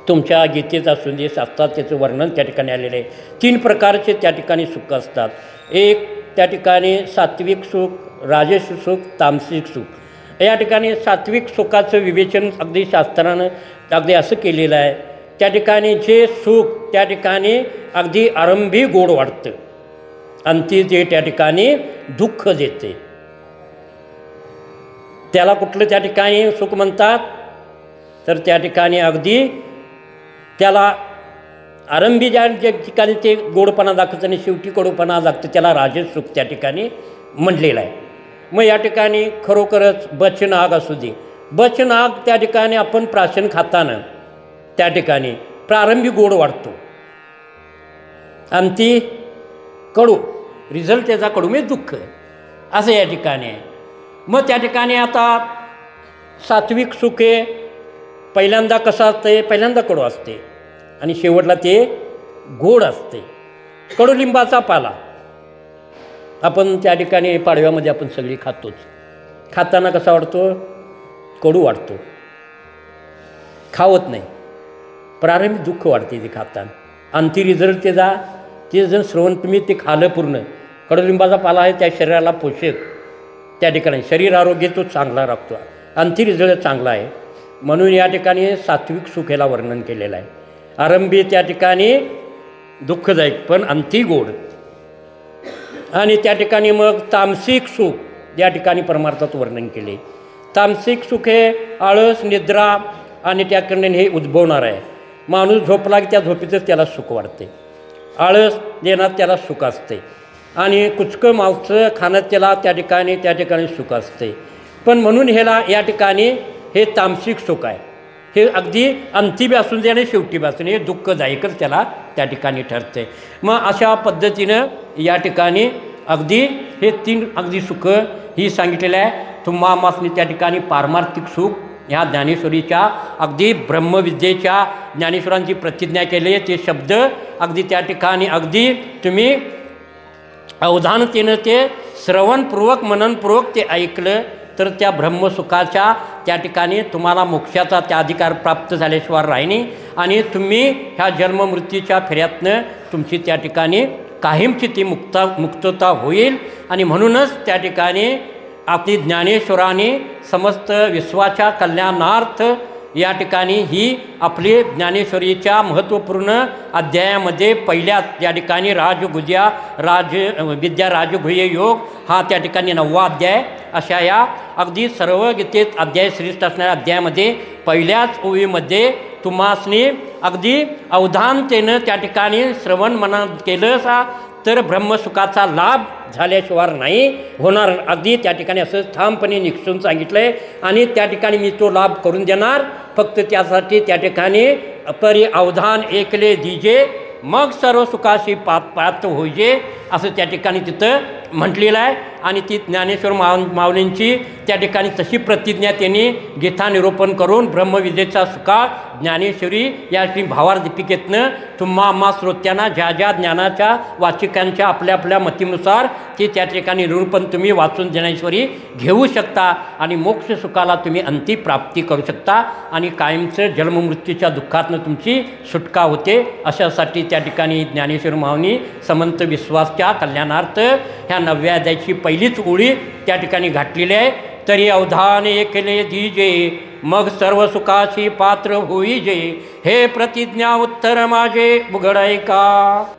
तुमच्या गीतेत असू दे शास्त्रात त्याचं वर्णन त्या ठिकाणी आलेलं आहे. 3 प्रकारचे त्या ठिकाणी सुख असतात. एक त्या ठिकाणी सात्विक सुख, राजस सुख, तामसिक सुख. या ठिकाणी सात्विक सुखाचं विवेचन अगदी शास्त्रानं अगदी असं केलेलं आहे, त्या ठिकाणी जे सुख त्या ठिकाणी अगदी आरंभी गोड वाटतं, अंती जे त्या ठिकाणी दुःख देते, त्याला कुठलं त्या ठिकाणी सुख म्हणतात तर त्या ठिकाणी अगदी त्याला आरंभी ज्या ठिकाणी ते गोडपणा दाखवतं आणि शेवटी कडूपणा दाखतं त्याला राजस सुख त्या ठिकाणी म्हटलेलं आहे. मग या ठिकाणी खरोखरच बचनाग असू दे, बचनाग त्या ठिकाणी आपण प्राशन खाताना त्या ठिकाणी प्रारंभी गोड वाटतो, अंती कडू, रिझल्ट त्याचा कडू म्हणजे दुःख असं या ठिकाणी आहे. मग त्या ठिकाणी आता सात्विक सुखे पहिल्यांदा कसं असते, पहिल्यांदा कडू असते आणि शेवटला ते गोड असते. कडुलिंबाचा पाला आपण त्या ठिकाणी पाडव्यामध्ये आपण सगळी खातोच, खाताना कसा वाटतो, कडू वाटतो, खावत नाही, प्रारंभी दुःख वाटते ते खाताना, अंती रिझल्ट त्याचा ते जण श्रवण तुम्ही ते खालं पूर्ण. कडुलिंबाचा पाला आहे त्या शरीराला पोषक त्या ठिकाणी शरीर आरोग्य तो चांगला राखतो, अंती रिझल्ट चांगला आहे. म्हणून या ठिकाणी सात्विक सुखेला वर्णन केलेलं आहे. आरंभी त्या ठिकाणी दुःखदायक पण अंती गोड. आणि त्या ठिकाणी मग तामसिक सुख या ठिकाणी परमार्थात वर्णन केले. तामसिक सुख हे आळस निद्रा आणि त्याकडे हे उद्भवणार आहे. माणूस झोपला की त्या झोपेतच त्याला सुख वाटते, आळस देण्यात त्याला सुख असते आणि कुचकं मांस खाण्यात त्याला त्या ठिकाणी सुख असते. पण म्हणून ह्याला या ठिकाणी हे तामसिक सुख आहे, हे अगदी अंती बी असून दे आणि शेवटी बी असून हे दुःखदायकच त्याला त्या ठिकाणी ठरते. मग अशा पद्धतीनं या ठिकाणी अगदी हे 3 अगदी सुख ही सांगितलेलं आहे. तुम्हामासनी त्या ठिकाणी पारमार्थिक सुख ह्या ज्ञानेश्वरीच्या अगदी ब्रह्मविद्येच्या ज्ञानेश्वरांची प्रतिज्ञा केली आहे. ते शब्द अगदी त्या ठिकाणी अगदी तुम्ही अवधानतेनं ते श्रवणपूर्वक मननपूर्वक ते ऐकलं तर त्या ब्रह्मसुखाच्या त्या ठिकाणी तुम्हाला मोक्षाचा त्या अधिकार प्राप्त झाल्याशिवाय राहिनी आणि तुम्ही ह्या जन्ममृत्यूच्या फेऱ्यातनं तुमची त्या ठिकाणी कायमची ती मुक्तता होईल। आणि म्हणूनच त्या ठिकाणी आपली ज्ञानेश्वराने समस्त विश्वाच्या कल्याणार्थ या ठिकाणी ही आपली ज्ञानेश्वरीच्या महत्त्वपूर्ण अध्यायामध्ये पहिल्या त्या ठिकाणी विद्या राजगुह्य योग हा त्या ठिकाणी 9वा अध्याय अशा या अगदी सर्व गीतेत अध्याय श्रेष्ठ असणाऱ्या अध्यायामध्ये पहिल्याच ओळीमध्ये तुम्हासनी अगदी अवधानतेनं त्या ठिकाणी श्रवण मनन केलं तर ब्रह्मसुखाचा लाभ झाल्याशिवाय नाही होणार। अगदी त्या ठिकाणी असं ठामपणे निक्षून सांगितलं आहे आणि त्या ठिकाणी मी तो लाभ करून देणार, फक्त त्यासाठी त्या ठिकाणी परी अवधान ऐकले दीजे मग सर्व सुखाशी पात्र होईजे असं त्या ठिकाणी तिथं म्हटलेलं आहे। आणि ती ज्ञानेश्वर माऊलींची त्या ठिकाणी तशी प्रतिज्ञा त्यांनी गीता निरूपण करून ब्रह्मविद्येचा सुका ज्ञानेश्वरी या भावार्दीपिकेतनं तुम्हा आम्हा श्रोत्यांना ज्या ज्या ज्ञानाच्या वाचिकांच्या आपल्या आपल्या मतीनुसार ते त्या ठिकाणी निरूपण तुम्ही वाचून ज्ञानेश्वरी घेऊ शकता आणि मोक्ष सुखाला तुम्ही अंती प्राप्ती करू शकता आणि कायमचं जन्ममृत्यूच्या दुःखातनं तुमची सुटका होते। अशासाठी त्या ठिकाणी ज्ञानेश्वर माऊली समंत विश्वासच्या कल्याणार्थ ह्या 9व्या अध्यायाची पहिलीच ओळी त्या ठिकाणी घातलेली आहे। तरी अवधान ऐकले दीजे मग सर्व सुखाची पात्र होईजे, हे प्रतिज्ञा उत्तर माझे उघड ऐका।